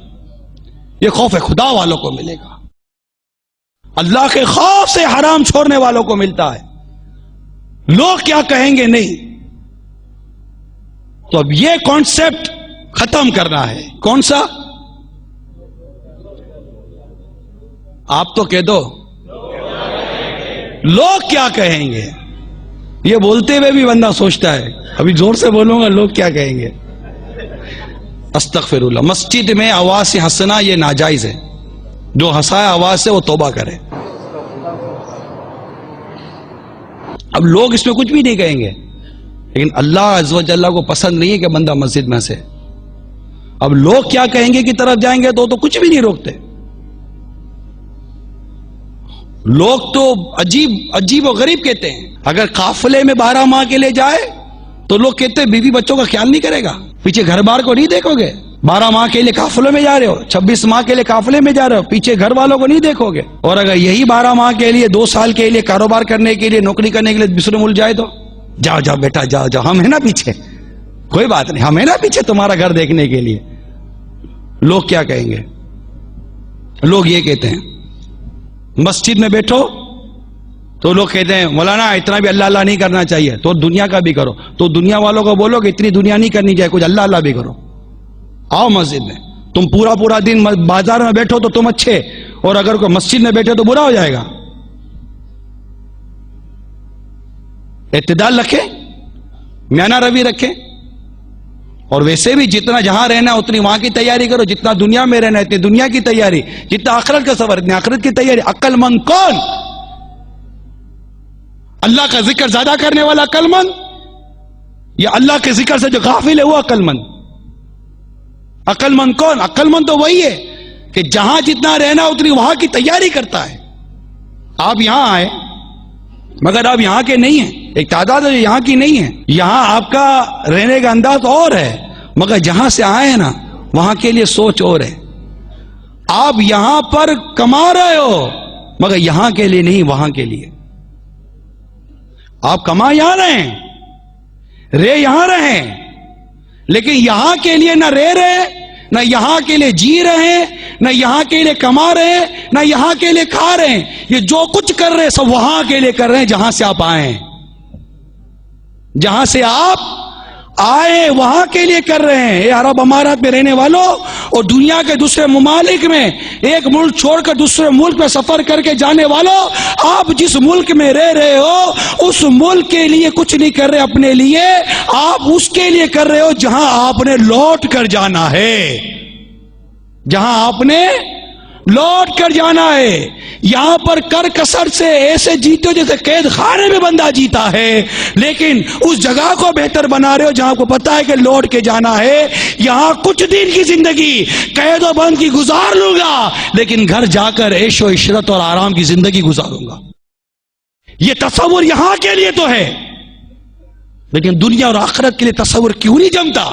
یہ خوف خدا والوں کو ملے گا، اللہ کے خوف سے حرام چھوڑنے والوں کو ملتا ہے. لوگ کیا کہیں گے نہیں. تو اب یہ کانسیپٹ ختم کرنا ہے. کون سا؟ آپ تو کہہ دو، لوگ کیا کہیں گے. یہ بولتے ہوئے بھی بندہ سوچتا ہے ابھی زور سے بولوں گا لوگ کیا کہیں گے. استغفر اللہ. مسجد میں آواز سے ہنسنا یہ ناجائز ہے. جو ہنسائے آواز سے وہ توبہ کرے. اب لوگ اس میں کچھ بھی نہیں کہیں گے، لیکن اللہ عز و جل کو پسند نہیں ہے کہ بندہ مسجد میں ہنسے. اب لوگ کیا کہیں گے کی طرف جائیں گے تو کچھ بھی نہیں روکتے. لوگ تو عجیب و غریب کہتے ہیں. اگر قافلے میں 12 ماہ کے لیے جائے تو لوگ کہتے ہیں بیوی بچوں کا خیال نہیں کرے گا، پیچھے گھر بار کو نہیں دیکھو گے. 12 ماہ کے لیے قافلے میں جا رہے ہو، 26 ماہ کے لیے قافلے میں جا رہے ہو، پیچھے گھر والوں کو نہیں دیکھو گے. اور اگر یہی 12 ماہ کے لیے 2 سال کے لیے کاروبار کرنے کے لیے نوکری کرنے کے لیے دوسرے ملک جائے تو جاؤ جاؤ بیٹا جاؤ جاؤ، ہم ہیں نا پیچھے، کوئی بات نہیں، ہم ہیں نا پیچھے تمہارا گھر دیکھنے کے لیے. لوگ کیا کہیں گے؟ لوگ یہ کہتے ہیں مسجد میں بیٹھو تو لوگ کہتے ہیں مولانا اتنا بھی اللہ اللہ نہیں کرنا چاہیے، تو دنیا کا بھی کرو. تو دنیا والوں کو بولو کہ اتنی دنیا نہیں کرنی چاہیے، کچھ اللہ اللہ بھی کرو. آؤ مسجد میں. تم پورا دن بازار میں بیٹھو تو تم اچھے، اور اگر کوئی مسجد میں بیٹھے تو برا ہو جائے گا. اعتدال رکھے، میانہ روی رکھے. اور ویسے بھی جتنا جہاں رہنا اتنی وہاں کی تیاری کرو، جتنا دنیا میں رہنا اتنی دنیا کی تیاری، جتنا آخرت کا سفر اتنی آخرت کی تیاری. عقل مند کون؟ اللہ کا ذکر زیادہ کرنے والا عقل مند، یا اللہ کے ذکر سے جو غافل ہے وہ عقل مند؟ عقل مند کون؟ عقل مند تو وہی ہے کہ جہاں جتنا رہنا اتنی وہاں کی تیاری کرتا ہے. آپ یہاں آئے مگر آپ یہاں کے نہیں ہیں، ایک تعداد ہے جو یہاں کی نہیں ہے. یہاں آپ کا رہنے کا انداز اور ہے، مگر جہاں سے آئے ہیں نا وہاں کے لیے سوچ اور ہے. آپ یہاں پر کما رہے ہو مگر یہاں کے لیے نہیں، وہاں کے لیے. آپ کما یہاں رہے، رہ یہاں رہے، لیکن یہاں کے لیے نہ رہ رہے، نہ یہاں کے لیے جی رہے، نہ یہاں کے لیے کما رہے، نہ یہاں کے لیے کھا رہے. یہ جو کچھ کر رہے سب وہاں کے لیے کر رہے ہیں جہاں سے آپ آئے ہیں. جہاں سے آپ آئے وہاں کے لیے کر رہے ہیں. یہ عرب امارات میں رہنے والوں اور دنیا کے دوسرے ممالک میں ایک ملک چھوڑ کر دوسرے ملک میں سفر کر کے جانے والوں، آپ جس ملک میں رہ رہے ہو اس ملک کے لیے کچھ نہیں کر رہے اپنے لیے، آپ اس کے لیے کر رہے ہو جہاں آپ نے لوٹ کر جانا ہے. جہاں آپ نے لوٹ کر جانا ہے. یہاں پر کر کسر سے ایسے جیتے ہو جیسے قید خانے میں بندہ جیتا ہے، لیکن اس جگہ کو بہتر بنا رہے ہو جہاں کو پتا ہے کہ لوٹ کے جانا ہے. یہاں کچھ دن کی زندگی قید و بند کی گزار لوں گا، لیکن گھر جا کر عیش و عشرت اور آرام کی زندگی گزاروں گا. یہ تصور یہاں کے لیے تو ہے، لیکن دنیا اور آخرت کے لیے تصور کیوں نہیں جمتا؟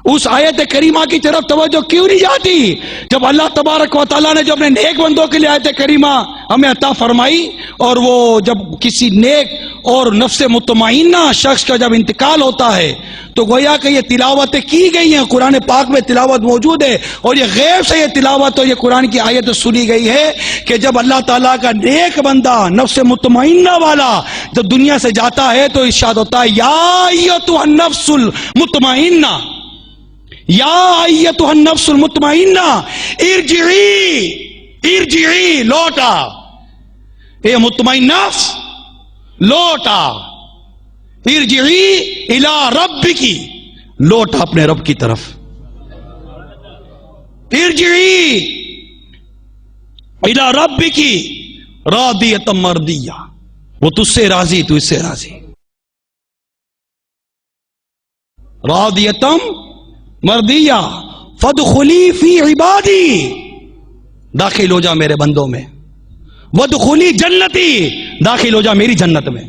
اس آیت کریمہ کی طرف توجہ کیوں نہیں جاتی جب اللہ تبارک و تعالیٰ نے جو اپنے نیک بندوں کے لیے آیت کریمہ ہمیں عطا فرمائی، اور وہ جب کسی نیک اور نفس مطمئنہ شخص کا جب انتقال ہوتا ہے تو گویا کہ یہ تلاوتیں کی گئی ہیں، قرآن پاک میں تلاوت موجود ہے، اور یہ غیب سے یہ تلاوت اور یہ قرآن کی آیت سنی گئی ہے کہ جب اللہ تعالیٰ کا نیک بندہ نفس مطمئنہ والا جب دنیا سے جاتا ہے تو ارشاد ہوتا ہے یا ایتھا النفس المطمئنہ، یا ایتھا النفس المطمئنہ ارجعی لوٹا، اے مطمئن نفس لوٹا، ارجعی الی ربکی، لوٹا اپنے رب کی طرف، ارجعی الی ربکی راضیۃ مرضیہ، وہ تجھ سے راضی تو اس سے راضی، راضیۃ مرضیہ فادخلی فی عبادی، داخل ہو جا میرے بندوں میں، وادخلی جنتی، داخل ہو جا میری جنت میں۔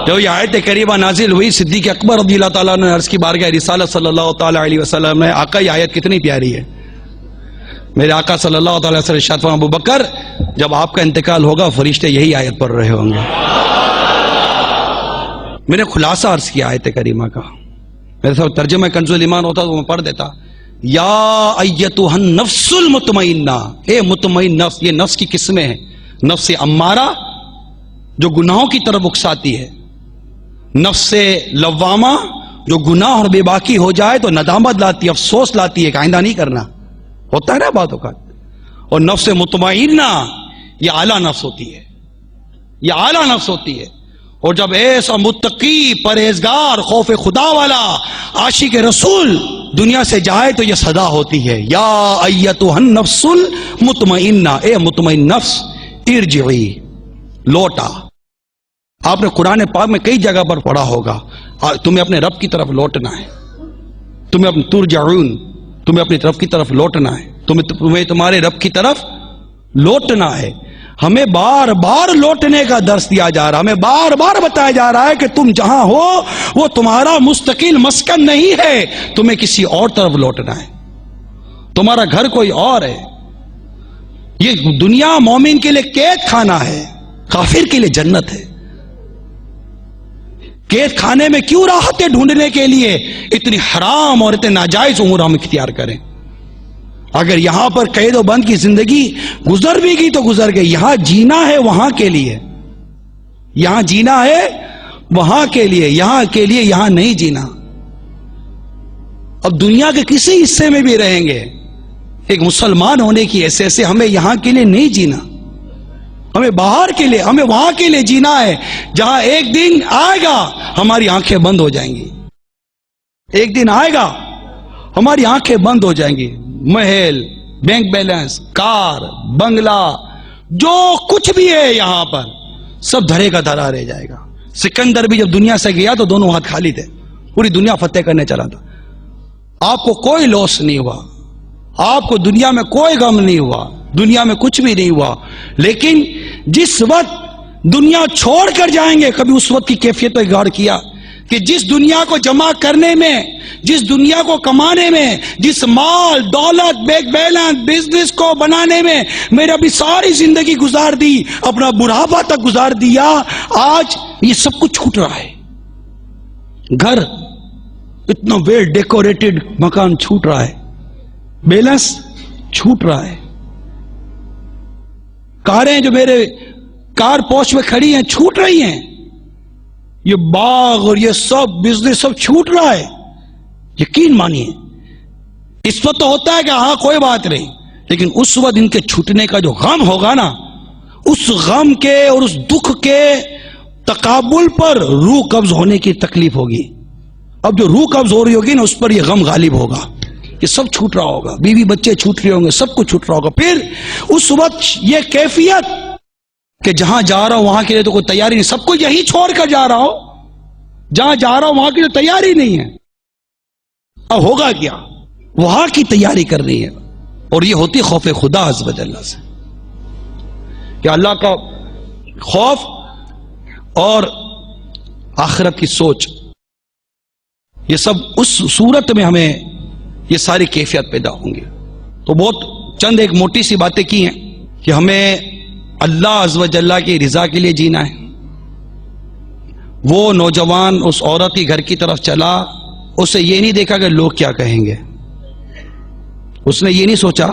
جو یہ آیت کریمہ نازل ہوئی، صدیق اکبر رضی اللہ تعالیٰ نے عرض کی بارگاہ رسالت صلی اللہ تعالیٰ علیہ وسلم نے، آقا یہ آیت کتنی پیاری ہے، میرے آقا صلی اللہ تعالیٰ علیہ وسلم ارشاد فرمایا ابو بکر جب آپ کا انتقال ہوگا فرشتے یہی آیت پڑھ رہے ہوں گے۔ میں نے خلاصہ عرض کیا آیت کریمہ کا، میرے ساتھ ترجمہ کنز الایمان ہوتا تو میں پڑھ دیتا، یا ایتھا النفس المطمئنہ، اے مطمئن نفس، یہ نفس کی قسمیں ہیں، نفس امارہ جو گناہوں کی طرف اکساتی ہے، نفس لوامہ جو گناہ اور بے باکی ہو جائے تو ندامت لاتی ہے، افسوس لاتی ہے کہ آئندہ نہیں کرنا، ہوتا ہے نا باتوں کا، اور نفس مطمئنہ یہ اعلیٰ نفس ہوتی ہے، یہ اعلیٰ نفس ہوتی ہے، اور جب ایسا متقی پرہیزگار خوف خدا والا عاشق رسول دنیا سے جائے تو یہ صدا ہوتی ہے، یا ایتھا النفس المطمئنہ، اے مطمئن نفس ارجعی، لوٹا۔ آپ نے قرآن پاک میں کئی جگہ پر پڑھا ہوگا، تمہیں اپنے رب کی طرف لوٹنا ہے، تمہیں اپنے ترجعون، تمہیں اپنی طرف کی طرف لوٹنا ہے، تمہیں تمہارے رب کی طرف لوٹنا ہے۔ ہمیں بار بار لوٹنے کا درس دیا جا رہا، ہمیں بار بار بتایا جا رہا ہے کہ تم جہاں ہو وہ تمہارا مستقل مسکن نہیں ہے، تمہیں کسی اور طرف لوٹنا ہے، تمہارا گھر کوئی اور ہے۔ یہ دنیا مومن کے لیے قید خانہ ہے، کافر کے لیے جنت ہے۔ قید خانے میں کیوں راحتیں ڈھونڈنے کے لیے اتنی حرام اور اتنے ناجائز امور ہم اختیار کریں؟ اگر یہاں پر قید و بند کی زندگی گزر بھی گئی تو گزر گئی، یہاں جینا ہے وہاں کے لیے، یہاں جینا ہے وہاں کے لیے، یہاں کے لیے یہاں نہیں جینا۔ اب دنیا کے کسی حصے میں بھی رہیں گے، ایک مسلمان ہونے کی حیثیت سے ہمیں یہاں کے لیے نہیں جینا، ہمیں باہر کے لیے، ہمیں وہاں کے لیے جینا ہے جہاں ایک دن آئے گا ہماری آنکھیں بند ہو جائیں گی، ایک دن آئے گا ہماری آنکھیں بند ہو جائیں گی، محل، بینک بیلنس، کار، بنگلہ، جو کچھ بھی ہے یہاں پر سب دھرے کا دھرا رہ جائے گا۔ سکندر بھی جب دنیا سے گیا تو دونوں ہاتھ خالی تھے، پوری دنیا فتح کرنے چلا تھا، آپ کو کوئی لاس نہیں ہوا، آپ کو دنیا میں کوئی غم نہیں ہوا، دنیا میں کچھ بھی نہیں ہوا، لیکن جس وقت دنیا چھوڑ کر جائیں گے کبھی اس وقت کی کیفیت پر غور کیا کہ جس دنیا کو جمع کرنے میں، جس دنیا کو کمانے میں، جس مال دولت بینک بیلنس بزنس کو بنانے میں میں نے اپنی ساری زندگی گزار دی، اپنا بڑھاپا تک گزار دیا، آج یہ سب کچھ چھوٹ رہا ہے۔ گھر اتنا ویل ڈیکوریٹڈ مکان چھوٹ رہا ہے، بیلنس چھوٹ رہا ہے، کاریں جو میرے کار پوش میں کھڑی ہیں چھوٹ رہی ہیں، یہ باغ اور یہ سب بزنس سب چھوٹ رہا ہے۔ یقین مانیے اس وقت تو ہوتا ہے کہ ہاں کوئی بات نہیں، لیکن اس وقت ان کے چھوٹنے کا جو غم ہوگا نا، اس غم کے اور اس دکھ کے تقابل پر روح قبض ہونے کی تکلیف ہوگی۔ اب جو روح قبض ہو رہی ہوگی نا اس پر یہ غم غالب ہوگا، یہ سب چھوٹ رہا ہوگا، بیوی بچے چھوٹ رہے ہوں گے، سب کچھ چھوٹ رہا ہوگا۔ پھر اس وقت یہ کیفیت کہ جہاں جا رہا ہوں وہاں کے لیے تو کوئی تیاری نہیں، سب کو یہی چھوڑ کر جا رہا ہو، جہاں جا رہا ہوں وہاں کی تو تیاری نہیں ہے، اب ہوگا کیا؟ وہاں کی تیاری کر رہی ہے، اور یہ ہوتی خوف خدا عز و جل سے، کہ اللہ کا خوف اور آخرت کی سوچ۔ یہ سب اس صورت میں ہمیں یہ ساری کیفیت پیدا ہوں گی. تو بہت چند ایک موٹی سی باتیں کی ہیں کہ ہمیں اللہ عز و جل کی رضا کے لیے جینا ہے. وہ نوجوان اس عورت کی گھر کی طرف چلا, اسے یہ نہیں دیکھا کہ لوگ کیا کہیں گے, اس نے یہ نہیں سوچا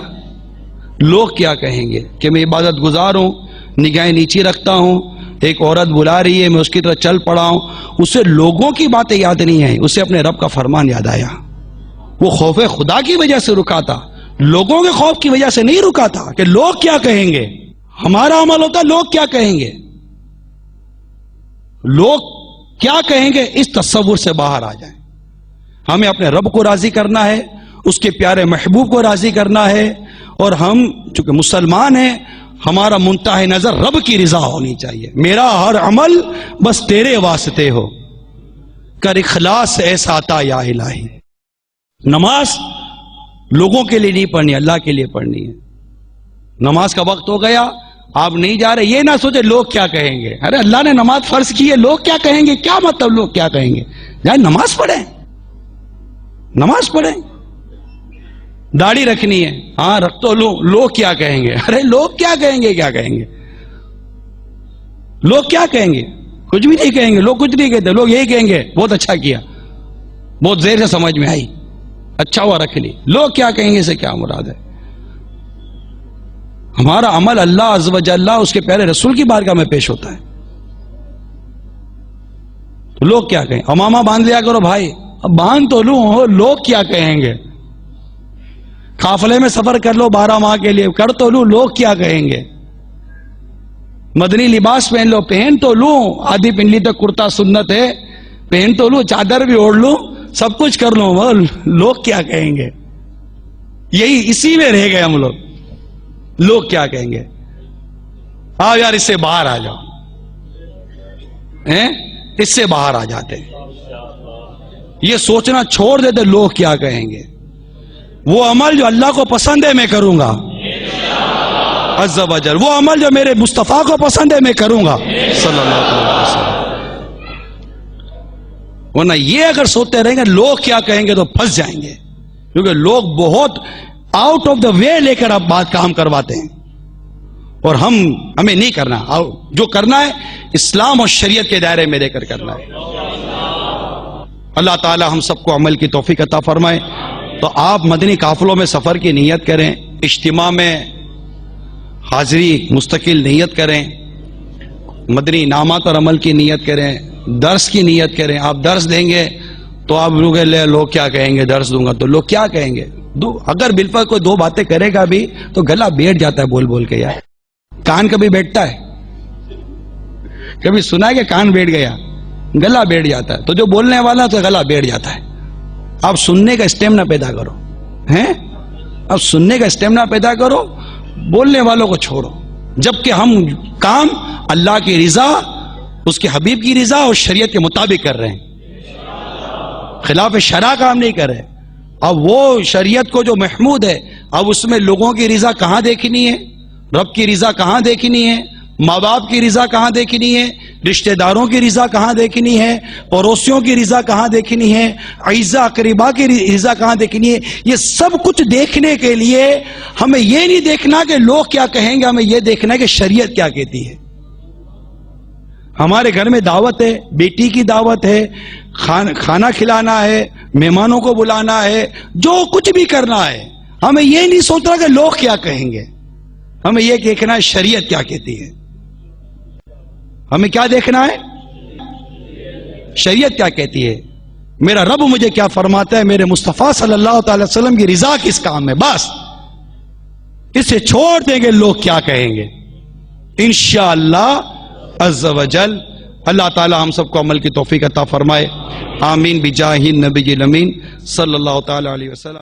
لوگ کیا کہیں گے کہ میں عبادت گزار ہوں, نگاہیں نیچی رکھتا ہوں, ایک عورت بلا رہی ہے میں اس کی طرف چل پڑا ہوں. اسے لوگوں کی باتیں یاد نہیں آئی, اسے اپنے رب کا فرمان یاد آیا. وہ خوف خدا کی وجہ سے رکا تھا, لوگوں کے خوف کی وجہ سے نہیں رکا تھا کہ لوگ کیا کہیں گے. ہمارا عمل ہوتا لوگ کیا کہیں گے, لوگ کیا کہیں گے, اس تصور سے باہر آ جائیں. ہمیں اپنے رب کو راضی کرنا ہے, اس کے پیارے محبوب کو راضی کرنا ہے, اور ہم چونکہ مسلمان ہیں ہمارا منتہا نظر رب کی رضا ہونی چاہیے. میرا ہر عمل بس تیرے واسطے ہو, کر اخلاص ایسا عطا یا الہی. نماز لوگوں کے لیے نہیں پڑھنی, اللہ کے لیے پڑھنی ہے. نماز کا وقت ہو گیا, آپ نہیں جا رہے, یہ نہ سوچے لوگ کیا کہیں گے. ارے اللہ نے نماز فرض کی ہے, لوگ کیا کہیں گے, کیا مطلب لوگ کیا کہیں گے. جائیں نماز پڑھیں, نماز پڑھیں. داڑھی رکھنی ہے, ہاں رکھ تو لو, لوگ کیا کہیں گے. ارے لوگ کیا کہیں گے, کیا کہیں گے, لوگ کیا کہیں گے, کچھ بھی نہیں کہیں گے. لوگ کچھ نہیں کہتے, لوگ یہی کہیں گے بہت اچھا کیا, بہت دیر سے سمجھ میں آئی, اچھا ہوا رکھ لی. لوگ کیا کہیں گے سے کیا مراد ہے. ہمارا عمل اللہ عز و جل اس کے پیارے رسول کی بارگاہ میں پیش ہوتا ہے. لوگ کیا کہیں, امامہ باندھ لیا کرو بھائی, اب باندھ تو لوں, لوگ کیا کہیں گے. قافلے میں سفر کر لو 12 ماہ کے لیے, کر تو لوں, لوگ کیا کہیں گے. مدنی لباس پہن لو, پہن تو لوں, آدھی پنڈلی تک کرتا سنت ہے, پہن تو لوں, چادر بھی اوڑھ لوں, سب کچھ کر لوں, لوگ کیا کہیں گے. یہی اسی میں رہ گئے ہم لوگ, لوگ کیا کہیں گے. آؤ یار اس سے باہر آ جاؤ, اس سے باہر آ جاتے, یہ سوچنا چھوڑ دیتے لوگ کیا کہیں گے. وہ عمل جو اللہ کو پسند ہے میں کروں گا عز و جل, وہ عمل جو میرے مصطفیٰ کو پسند ہے میں کروں گا صلی اللہ علیہ وسلم. ورنہ یہ اگر سوچتے رہیں گے لوگ کیا کہیں گے تو پھنس جائیں گے, کیونکہ لوگ بہت آؤٹ آف دا وے لے کر اب بات کام کرواتے ہیں, اور ہمیں نہیں کرنا. جو کرنا ہے اسلام اور شریعت کے دائرے میں لے کر کرنا ہے. اللہ تعالی ہم سب کو عمل کی توفیق عطا فرمائے. تو آپ مدنی قافلوں میں سفر کی نیت کریں, اجتماع میں حاضری مستقل نیت کریں, مدنی انعامات اور عمل کی نیت کریں, درس کی نیت کریں. آپ درس دیں گے تو آپ لوگ کیا کہیں گے, درس دوں گا تو لوگ کیا کہیں گے. اگر بالفعل کوئی 2 باتیں کرے گا بھی تو گلا بیٹھ جاتا ہے بول بول کے. یار کان کبھی بیٹھتا ہے, کبھی سنا ہے کہ کان بیٹھ گیا, گلا بیٹھ جاتا ہے. تو جو بولنے والا تو گلا بیٹھ جاتا ہے. آپ سننے کا اسٹیمنا پیدا کرو, اب سننے کا اسٹیمنا پیدا کرو, بولنے والوں کو چھوڑو. جبکہ ہم کام اللہ کی رضا, اس کے حبیب کی رضا اور شریعت کے مطابق کر رہے ہیں, خلاف شرع کام نہیں کر رہے. اب وہ شریعت کو جو محمود ہے, اب اس میں لوگوں کی رضا کہاں دیکھنی ہے, رب کی رضا کہاں دیکھنی ہے, ماں باپ کی رضا کہاں دیکھنی ہے, رشتہ داروں کی رضا کہاں دیکھنی ہے, پڑوسیوں کی رضا کہاں دیکھنی ہے, اعزا اقربا کی رضا کہاں دیکھنی ہے. یہ سب کچھ دیکھنے کے لیے ہمیں یہ نہیں دیکھنا کہ لوگ کیا کہیں گے, ہمیں یہ دیکھنا ہے کہ شریعت کیا کہتی ہے. ہمارے گھر میں دعوت ہے, بیٹی کی دعوت ہے, کھانا کھلانا ہے, مہمانوں کو بلانا ہے, جو کچھ بھی کرنا ہے, ہمیں یہ نہیں سوچنا کہ لوگ کیا کہیں گے. ہمیں یہ دیکھنا ہے شریعت کیا کہتی ہے. ہمیں کیا دیکھنا ہے, شریعت کیا کہتی ہے, میرا رب مجھے کیا فرماتا ہے, میرے مصطفیٰ صلی اللہ تعالی وسلم کی رضا کس کام میں. بس اسے چھوڑ دیں گے لوگ کیا کہیں گے. انشاءاللہ عز و جل اللہ تعالی ہم سب کو عمل کی توفیق عطا فرمائے. آمین بجاہ النبی الامین صلی اللہ تعالی علیہ وسلم.